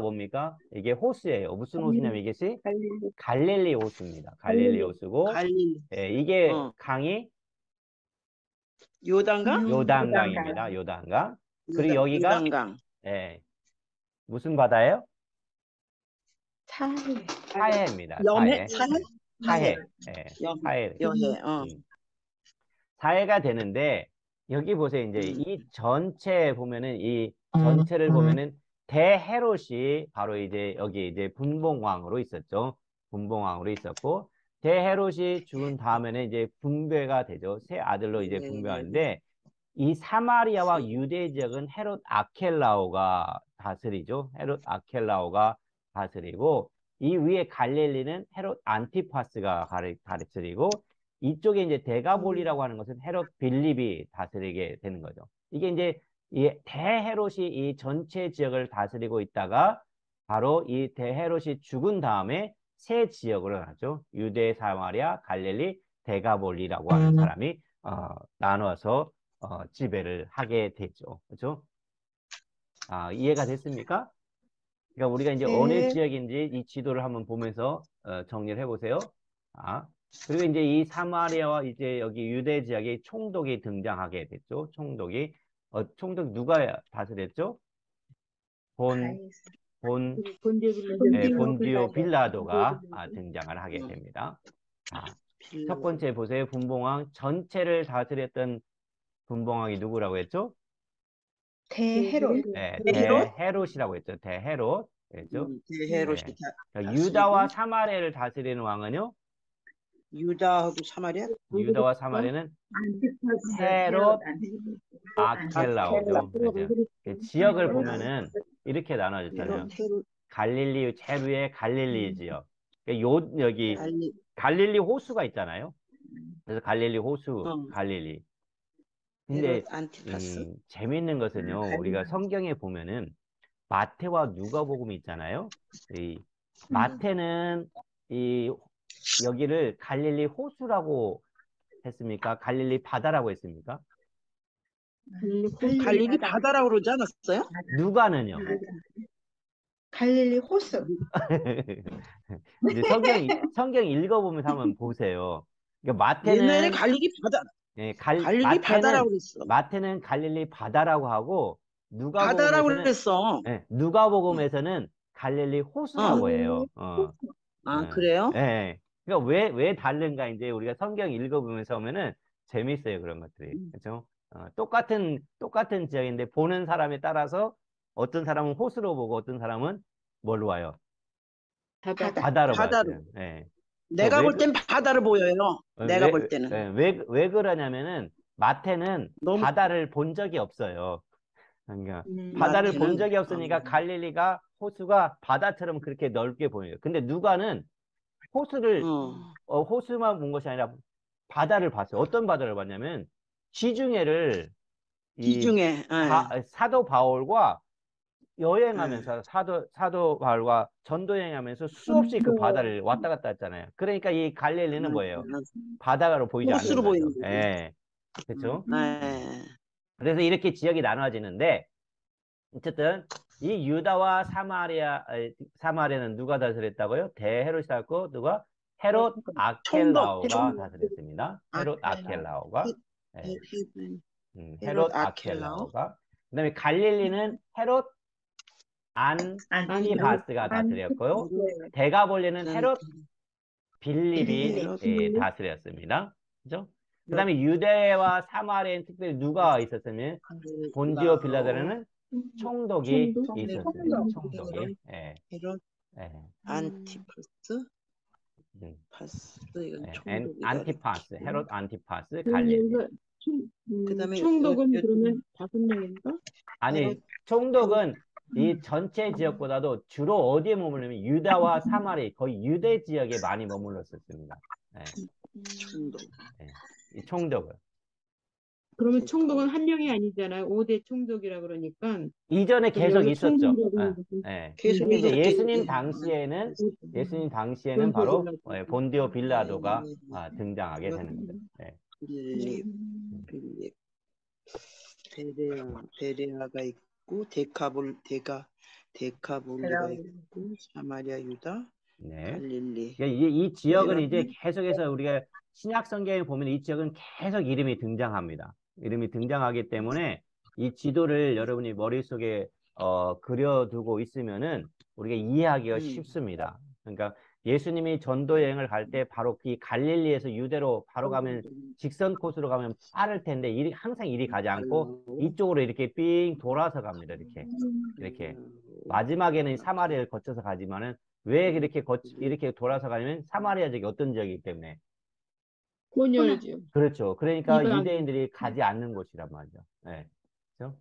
뭡니까? 이게 호수예요. 무슨 호수냐면 이것이 갈릴리. 갈릴리 호수입니다. 갈릴리 호수고 갈릴리. 예, 이게 어. 강이 요단강? 요단강입니다. 요단강. 그리고 여기가 요단강. 예, 무슨 바다예요? 사해. 사해입니다. 염해? 사해. 사해? 사해. 예, 염해. 사해. 여해. 사해가 되는데 여기 보세요. 이제 이 전체 보면은 이 전체를 보면은 대헤롯이 바로 이제 여기 이제 분봉왕으로 있었죠. 분봉왕으로 있었고 대헤롯이 죽은 다음에는 이제 분배가 되죠. 세 아들로 이제 분배하는데 이 사마리아와 유대 지역은 헤롯 아켈라오가 다스리죠. 헤롯 아켈라오가 다스리고 이 위에 갈릴리는 헤롯 안티파스가 다스리고 이쪽에 이제 데가볼이라고 하는 것은 헤롯 빌립이 다스리게 되는 거죠. 이게 이제 이 대헤롯이 이 전체 지역을 다스리고 있다가 바로 이 대헤롯이 죽은 다음에 세 지역으로 나죠. 유대, 사마리아, 갈릴리, 데가볼이라고 하는 사람이 나눠서 지배를 하게 되죠. 그렇죠? 이해가 됐습니까? 그러니까 우리가 이제 어느 네. 지역인지 이 지도를 한번 보면서 정리를 해보세요. 그리고 이제 이 사마리아와 이제 여기 유대 지역에 총독이 등장하게 됐죠. 총독이 누가 다스렸죠? 본디오 빌라도가 등장을 하게 됩니다. 첫 번째 보세요. 분봉왕 전체를 다스렸던 분봉왕이 누구라고 했죠? 대헤롯. 네, 대헤롯? 대헤롯이라고 했죠. 대헤롯. 그렇죠? 대헤롯이 네. 다스리고. 유다와 사마리아를 다스리는 왕은요? 유다하고 사마리아? 유다와 사마리아는 헤롯 아켈라오죠. 그죠? 지역을 보면은 이렇게 나눠졌잖아요. 갈릴리 제일 위에 갈릴리 지역. 여기 갈릴리 호수가 있잖아요. 그래서 갈릴리 호수, 갈릴리. 근데 헤롯 안티파스. 재미있는 것은요. 우리가 성경에 보면은 마태와 누가복음이 있잖아요. 이 마태는 이 여기를 갈릴리 호수라고 했습니까? 갈릴리 바다라고 했습니까? 갈릴리 바다라고 그러지 않았어요? 누가는요? 갈릴리 호수. 이제 성경 읽어보면서 한번 보세요. 그러니까 옛날에 마태는 갈릴리 바다. 예, 갈릴리 바다라고 그랬어. 마태는 갈릴리 바다라고 하고 바다라고 누가복음에서는 그랬어. 누가복음에서는 갈릴리 호수라고 해요. 그래요? 예. 그러니까 왜 다른가 이제 우리가 성경 읽어보면서 보면은 재밌어요 그런 것들이. 그렇죠? 똑같은 지역인데 보는 사람에 따라서 어떤 사람은 호수로 보고 어떤 사람은 뭘로 와요? 바다로 봐요. 예. 내가 볼 땐 바다로 보여요. 내가 볼 때는. 왜 그러냐면은 마태는 바다를 본 적이 없어요. 그러니까 바다를 본 적이 없으니까 갈릴리가 호수가 바다처럼 그렇게 넓게 보여요. 근데 누가는 호수만 본 것이 아니라 바다를 봤어요. 어떤 바다를 봤냐면 지중해를 사도 바울과 여행하면서 사도 바울과 전도 여행하면서 수없이 그 바다를 왔다 갔다 했잖아요. 그러니까 이 갈릴리는 뭐예요? 바다로 보이지 않는 거죠. 예. 그렇죠? 그래서 이렇게 지역이 나눠지는데 어쨌든 이 유다와 사마리아는 누가 다스렸다고요? 대헤롯이 다스렸고 누가? 헤롯 아켈라오가 다스렸습니다. 헤롯 아켈라오가. 헤롯 아켈라오가. 그다음에 갈릴리는 헤롯 안티파스가 다스렸고요. 데가볼리는 헤롯 빌립이 다스렸습니다. 그죠? 그 다음에 유대와 사마리아는 특별히 누가 있었으면 본디오 빌라도라는 총독이 있었습니다. 총독이. 헤롯 안티파스 이건 총독이다. 안티파스, 헤롯 안티파스, 갈릴리. 그다음에 총독은 그러면 5명인가? 아니, 총독은 이 전체 지역보다도 주로 어디에 머물냐면 유다와 사마리 거의 유대 지역에 많이 머물렀었습니다. 총독. 이 총독은. 그러면 총독은 한 명이 아니잖아요. 5대 총독이라 그러니까. 이전에 그럼 계속 여기 있었죠. 총독이라고 예, 하는 것은 예. 계속 근데 이제 예수님 있었겠지. 당시에는 본디오 바로 빌라도. 본디오 빌라도가 등장하게 되는 거죠. 음, 예. 빌립, 빌립, 베레아가 있고 데카볼리가 있고 사마리아, 유다, 네. 갈릴리. 이 지역은 이제 베레아는 계속해서 우리가 신약 성경에 보면 이 지역은 계속 이름이 등장합니다. 이름이 등장하기 때문에 이 지도를 여러분이 머릿속에 그려두고 있으면은 우리가 이해하기가 쉽습니다. 그러니까 예수님이 전도 여행을 갈 때 바로 이 갈릴리에서 유대로 바로 가면 직선 코스로 가면 빠를 텐데 항상 이리 가지 않고 이쪽으로 이렇게 삥 돌아서 갑니다. 이렇게 마지막에는 사마리아를 거쳐서 가지만은 왜 이렇게 돌아서 가냐면 사마리아 지역이 어떤 지역이기 때문에 혼혈지요. 그렇죠. 그러니까 이방. 유대인들이 가지 않는 곳이란 말이죠. 네. 그렇죠?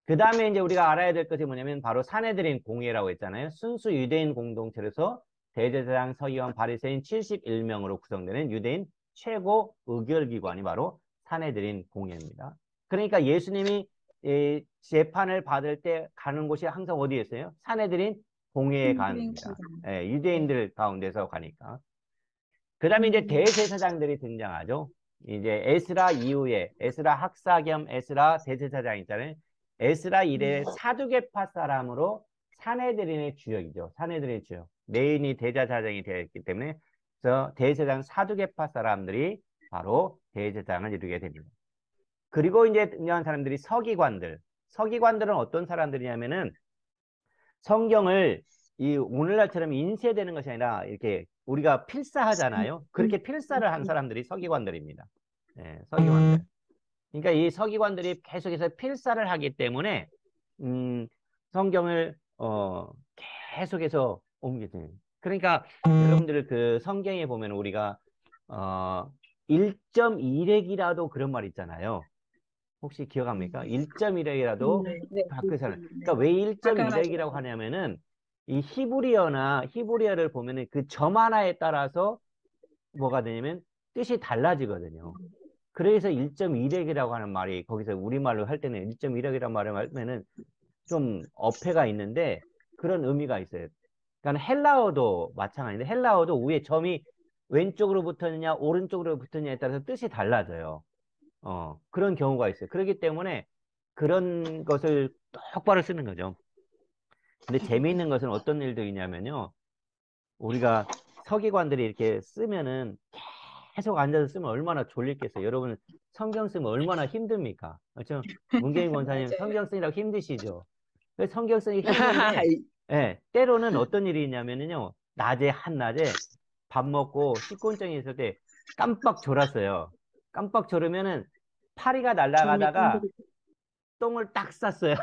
그 다음에 이제 우리가 알아야 될 것이 뭐냐면 바로 산헤드린 공회라고 했잖아요. 순수 유대인 공동체로서 대제사장, 서기관, 바리새인 71명으로 구성되는 유대인 최고 의결기관이 바로 산헤드린 공회입니다. 그러니까 예수님이 재판을 받을 때 가는 곳이 항상 어디였어요? 산헤드린 공회에 갑니다. 유대인들 가운데서 가니까. 그 다음에 이제 대제사장들이 등장하죠. 이제 에스라 이후에 에스라 학사 겸 에스라 대제사장 있잖아요. 에스라 이래 사두개파 사람으로 산헤드린의 주역이죠. 산헤드린의 주역. 메인이 대제사장이 되었기 때문에 그래서 대제사장 사두개파 사람들이 바로 대제사장을 이루게 됩니다. 그리고 이제 등장한 사람들이 서기관들. 서기관들은 어떤 사람들이냐면은 성경을 오늘날처럼 인쇄되는 것이 아니라 이렇게 우리가 필사하잖아요. 그렇게 필사를 한 사람들이 서기관들입니다. 네, 서기관들. 그러니까 이 서기관들이 계속해서 필사를 하기 때문에 성경을 계속해서 옮기죠. 그러니까 여러분들 그 성경에 보면 우리가 1.1획이라도 그런 말 있잖아요. 혹시 기억합니까? 1.1획이라도 바꾸잖아요. 그러니까 왜 1.1획이라고 하냐면은 이 히브리어를 보면은 그 점 하나에 따라서 뭐가 되냐면 뜻이 달라지거든요. 그래서 1.1획이라고 하는 말이 거기서 우리말로 할 때는 1.1획이라는 말을 하면은 좀 어폐가 있는데 그런 의미가 있어요. 그러니까 헬라어도 마찬가지인데 헬라어도 위에 점이 왼쪽으로 붙었느냐 오른쪽으로 붙었느냐에 따라서 뜻이 달라져요. 그런 경우가 있어요. 그렇기 때문에 그런 것을 똑바로 쓰는 거죠. 근데 재미있는 것은 어떤 일들이냐면요. 우리가 서기관들이 이렇게 쓰면은 계속 앉아서 쓰면 얼마나 졸리겠어요. 여러분 성경 쓰면 얼마나 힘듭니까? 그렇죠? 문계인 권사님 성경 쓰느라고 힘드시죠? 성경 쓰기 힘든데 예, 때로는 어떤 일이 있냐면요. 한낮에 밥 먹고 식곤증이 있을 때 깜빡 졸았어요. 깜빡 졸으면은 파리가 날아가다가 똥을 딱 쌌어요.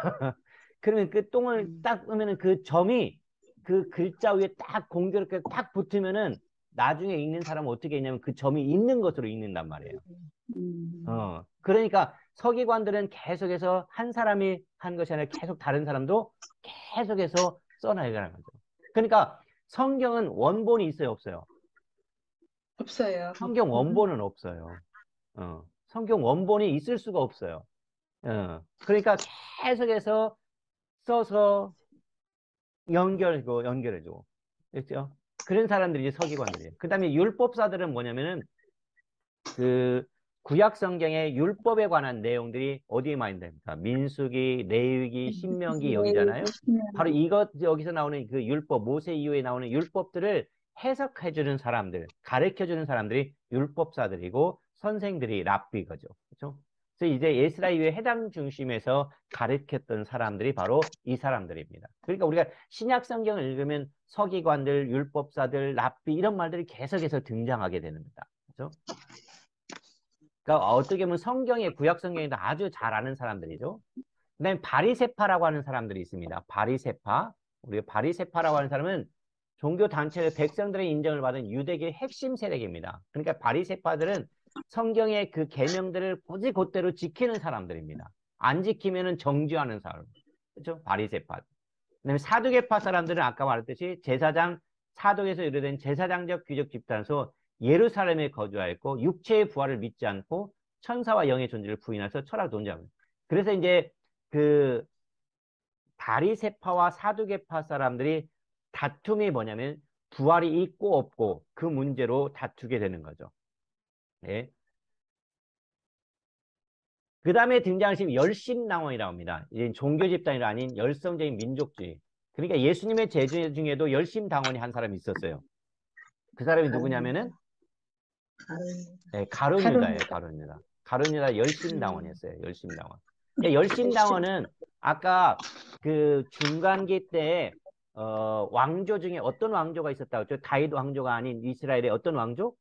그러면 그 똥을 딱 쓰면은 그 점이 그 글자 위에 딱 공교롭게 딱 붙으면은 나중에 읽는 사람은 어떻게 했냐면 그 점이 있는 것으로 읽는단 말이에요. 그러니까 서기관들은 계속해서 한 사람이 한 것이 아니라 계속 다른 사람도 계속해서 써나가는 거죠. 그러니까 성경은 원본이 있어요, 없어요? 없어요. 성경 원본은 없어요. 성경 원본이 있을 수가 없어요. 그러니까 계속해서 써서 연결해주고. 그렇죠? 그런 사람들이 이제 서기관들이에요. 그 다음에 율법사들은 뭐냐면은 그 구약 성경의 율법에 관한 내용들이 어디에 많이 됩니까? 민수기, 레위기, 신명기 여기잖아요. 바로 여기서 나오는 그 율법, 모세 이후에 나오는 율법들을 해석해주는 사람들, 가르쳐주는 사람들이 율법사들이고 선생들이 랍비거죠. 그렇죠? 그래서 이제 에스라 이후에 해당 중심에서 가르쳤던 사람들이 바로 이 사람들입니다. 그러니까 우리가 신약 성경을 읽으면 서기관들, 율법사들, 랍비 이런 말들이 계속해서 등장하게 됩니다. 그렇죠? 그러니까 어떻게 보면 구약 성경에도 아주 잘 아는 사람들이죠. 그다음에 바리새파라고 하는 사람들이 있습니다. 바리새파. 우리 바리새파라고 하는 사람은 종교 단체의 백성들의 인정을 받은 유대교의 핵심 세력입니다. 그러니까 바리새파들은 성경의 그 계명들을 굳이 그대로 지키는 사람들입니다. 안 지키면은 정죄하는 사람. 그렇죠? 바리새파. 그다음에 사두개파 사람들은 아까 말했듯이 사독에서 유래된 제사장적 귀족 집단에서 예루살렘에 거주하였고 육체의 부활을 믿지 않고 천사와 영의 존재를 부인해서 철학 논쟁합니다. 그래서 이제 그 바리새파와 사두개파 사람들이 다툼이 뭐냐면 부활이 있고 없고 그 문제로 다투게 되는 거죠. 예. 그 다음에 등장하신 열심당원이라고 합니다. 이제 종교 집단이 아닌 열성적인 민족주의. 그러니까 예수님의 제자 중에도 열심당원이 한 사람이 있었어요. 그 사람이 누구냐면은 네, 가룟유다예요. 가룟유다. 가룟유다 열심당원이었어요. 열심당원. 그러니까 열심당원은 아까 그 중간기 때 왕조 중에 어떤 왕조가 있었다고 했죠? 다윗 왕조가 아닌 이스라엘의 어떤 왕조?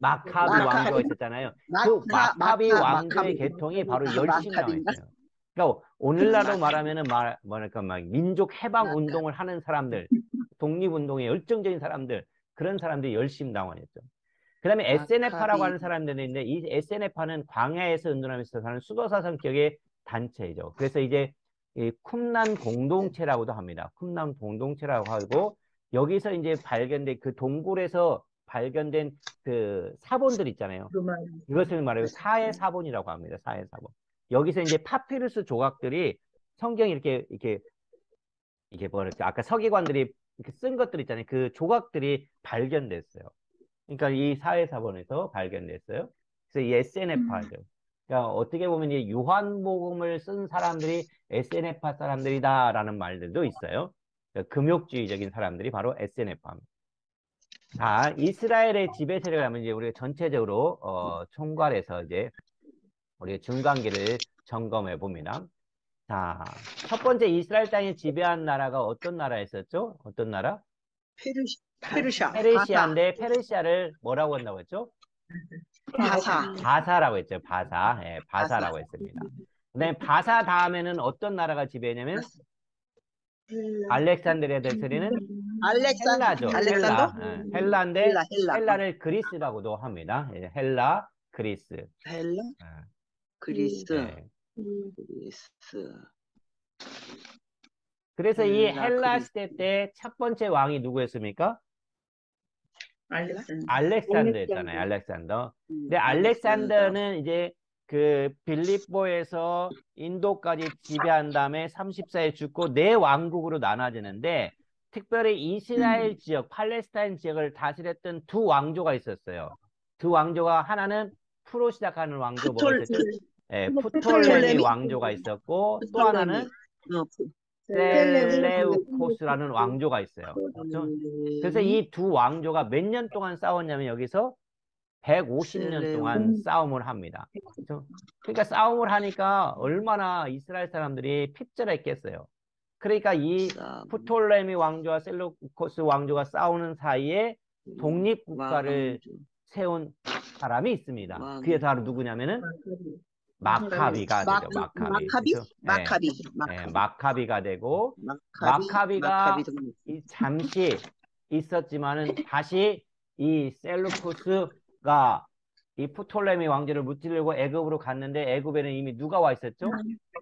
마카비 왕조가 있었잖아요. 그 마카비 왕조의 계통이 바로 열심당원이었어요. 그러니까 오늘날로 말하면은 뭐랄까 막 민족 해방 운동을 하는 사람들, 독립운동에 열정적인 사람들, 그런 사람들이 열심당원이었죠. 그 다음에 SNF파라고 하는 사람들이 있는데 이 SNF파는 광야에서 운동하면서 사는 수도사 성격의 단체이죠. 그래서 이제 이 쿰란 공동체라고도 합니다. 쿰란 공동체라고 하고 여기서 이제 발견된 그 동굴에서 발견된 그 사본들 있잖아요. 이것을 말하면 사해 사본이라고 합니다. 사해 사본. 여기서 이제 파피루스 조각들이 성경 이렇게 뭐랄까 아까 서기관들이 이렇게 쓴 것들 있잖아요. 그 조각들이 발견됐어요. 그러니까 이 사해 사본에서 발견됐어요. 그래서 이 SNF파들. 그러니까 어떻게 보면 이 요한복음을 쓴 사람들이 SNF파 사람들이다라는 말들도 있어요. 그러니까 금욕주의적인 사람들이 바로 SNF파입니다. 자, 이스라엘의 지배 세력을 하면 이제 우리가 전체적으로 총괄해서 이제 우리가 중간기를 점검해 봅니다. 자, 첫 번째 이스라엘 땅에 지배한 나라가 어떤 나라였었죠? 어떤 나라? 페르시아. 페르시아인데 페르시아를 뭐라고 한다고 했죠? 바사라고 했죠. 바사. 예, 바사라고 했습니다. 그다음에 바사 다음에는 어떤 나라가 지배했냐면 알렉산드리아 대처리는 헬라죠. 알렉산더? 헬라. 예, 헬라인데 헬라. 헬라를 그리스라고도 합니다. 예, 헬라, 그리스. 헬라? 예, 그리스. 예. 그리스. 그래서 이 헬라, 헬라 그리스. 시대 때 첫 번째 왕이 누구였습니까? 알렉산더. 알렉산더였잖아요. 알렉산더. 근데 알렉산더는 이제 그 빌립보에서 인도까지 지배한 다음에 34에 죽고 네 왕국으로 나눠지는데 특별히 이스라엘 지역, 팔레스타인 지역을 다스렸던 두 왕조가 있었어요. 두 왕조가 하나는 프로 시작하는 왕조 뭐가 있었죠? 예, 프톨레미 왕조가 있었고 또 하나는 셀레우코스라는 왕조가 있어요. 그렇죠? 그래서 이 두 왕조가 몇 년 동안 싸웠냐면 여기서 150년 동안 싸움을 합니다. 그렇죠? 그러니까 싸움을 하니까 얼마나 이스라엘 사람들이 핍절했겠어요. 그러니까 이 프톨레미 왕조와 셀레우코스 왕조가 싸우는 사이에 독립국가를 세운 사람이 있습니다. 그게 바로 누구냐면은 마카비가 되죠. 마카비. 그렇죠? 예, 마카비가 되고 마카비가 잠시 있었지만은 다시 이 셀루쿠스가 이 프톨레미 왕조를 무찌르고 애굽으로 갔는데 애굽에는 이미 누가 와 있었죠?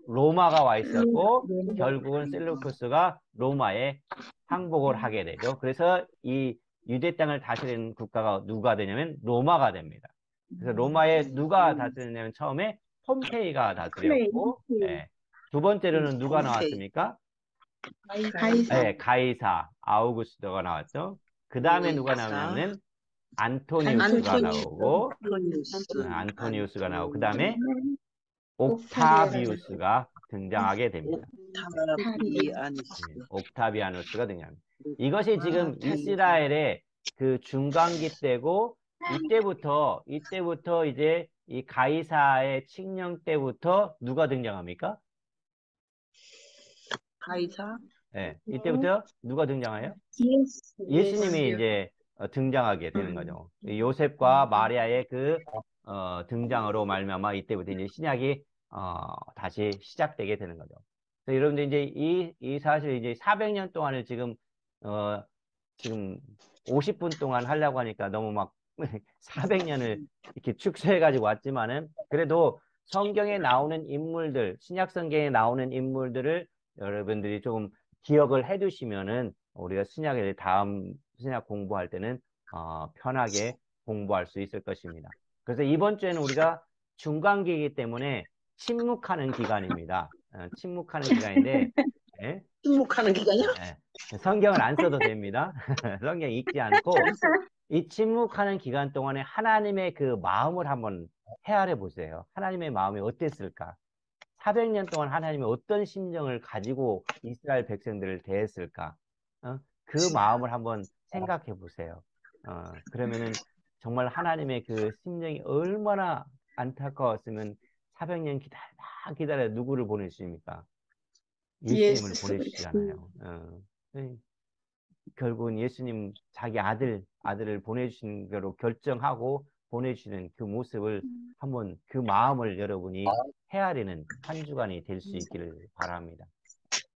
로마가 와 있었고 결국은 셀루쿠스가 로마에 항복을 하게 되죠. 그래서 이 유대 땅을 다스리는 국가가 누가 되냐면 로마가 됩니다. 그래서 로마에 누가 다스리냐면 처음에 폼페이가 다스렸고, 예. 두 번째로는 누가 나왔습니까? 네, 가이사, 아우구스토가 나왔죠. 그 다음에 누가 나오냐면 안토니우스가 나오고, 안토니우스가 나오고, 그 다음에 옥타비우스가 등장하게 됩니다. 옥타비아누스가 등장합니다. 이것이 지금 이스라엘의 그 중간기 때고, 이때부터 이제 이 가이사의 칙령 때부터 누가 등장합니까? 가이사? 네, 이때부터 누가 등장해요? 예수님이 이제 등장하게 되는 거죠. 요셉과 마리아의 그 등장으로 말미암아 이때부터 이제 신약이 다시 시작되게 되는 거죠. 그래서 여러분들 이제 이 사실 이제 400년 동안을 지금 50분 동안 하려고 하니까 너무 막 400년을 이렇게 축소해가지고 왔지만은 그래도 성경에 나오는 인물들, 신약 성경에 나오는 인물들을 여러분들이 조금 기억을 해두시면은 우리가 신약에 다음 신약 공부할 때는 편하게 공부할 수 있을 것입니다. 그래서 이번 주에는 우리가 중간기이기 때문에 침묵하는 기간입니다. 침묵하는 기간인데 예? 침묵하는 기간이요? 성경을 안 써도 됩니다. 성경 읽지 않고 이 침묵하는 기간 동안에 하나님의 그 마음을 한번 헤아려 보세요. 하나님의 마음이 어땠을까? 400년 동안 하나님이 어떤 심정을 가지고 이스라엘 백성들을 대했을까? 그 마음을 한번 생각해 보세요. 그러면은 정말 하나님의 그 심정이 얼마나 안타까웠으면 400년 기다려 누구를 보내주십니까? 예수님을 예수. 보내주시잖아요. 네. 결국은 예수님 자기 아들을 보내주신 대로 결정하고 보내주시는 그 모습을 한번 그 마음을 여러분이 헤아리는 한 주간이 될 수 있기를 바랍니다.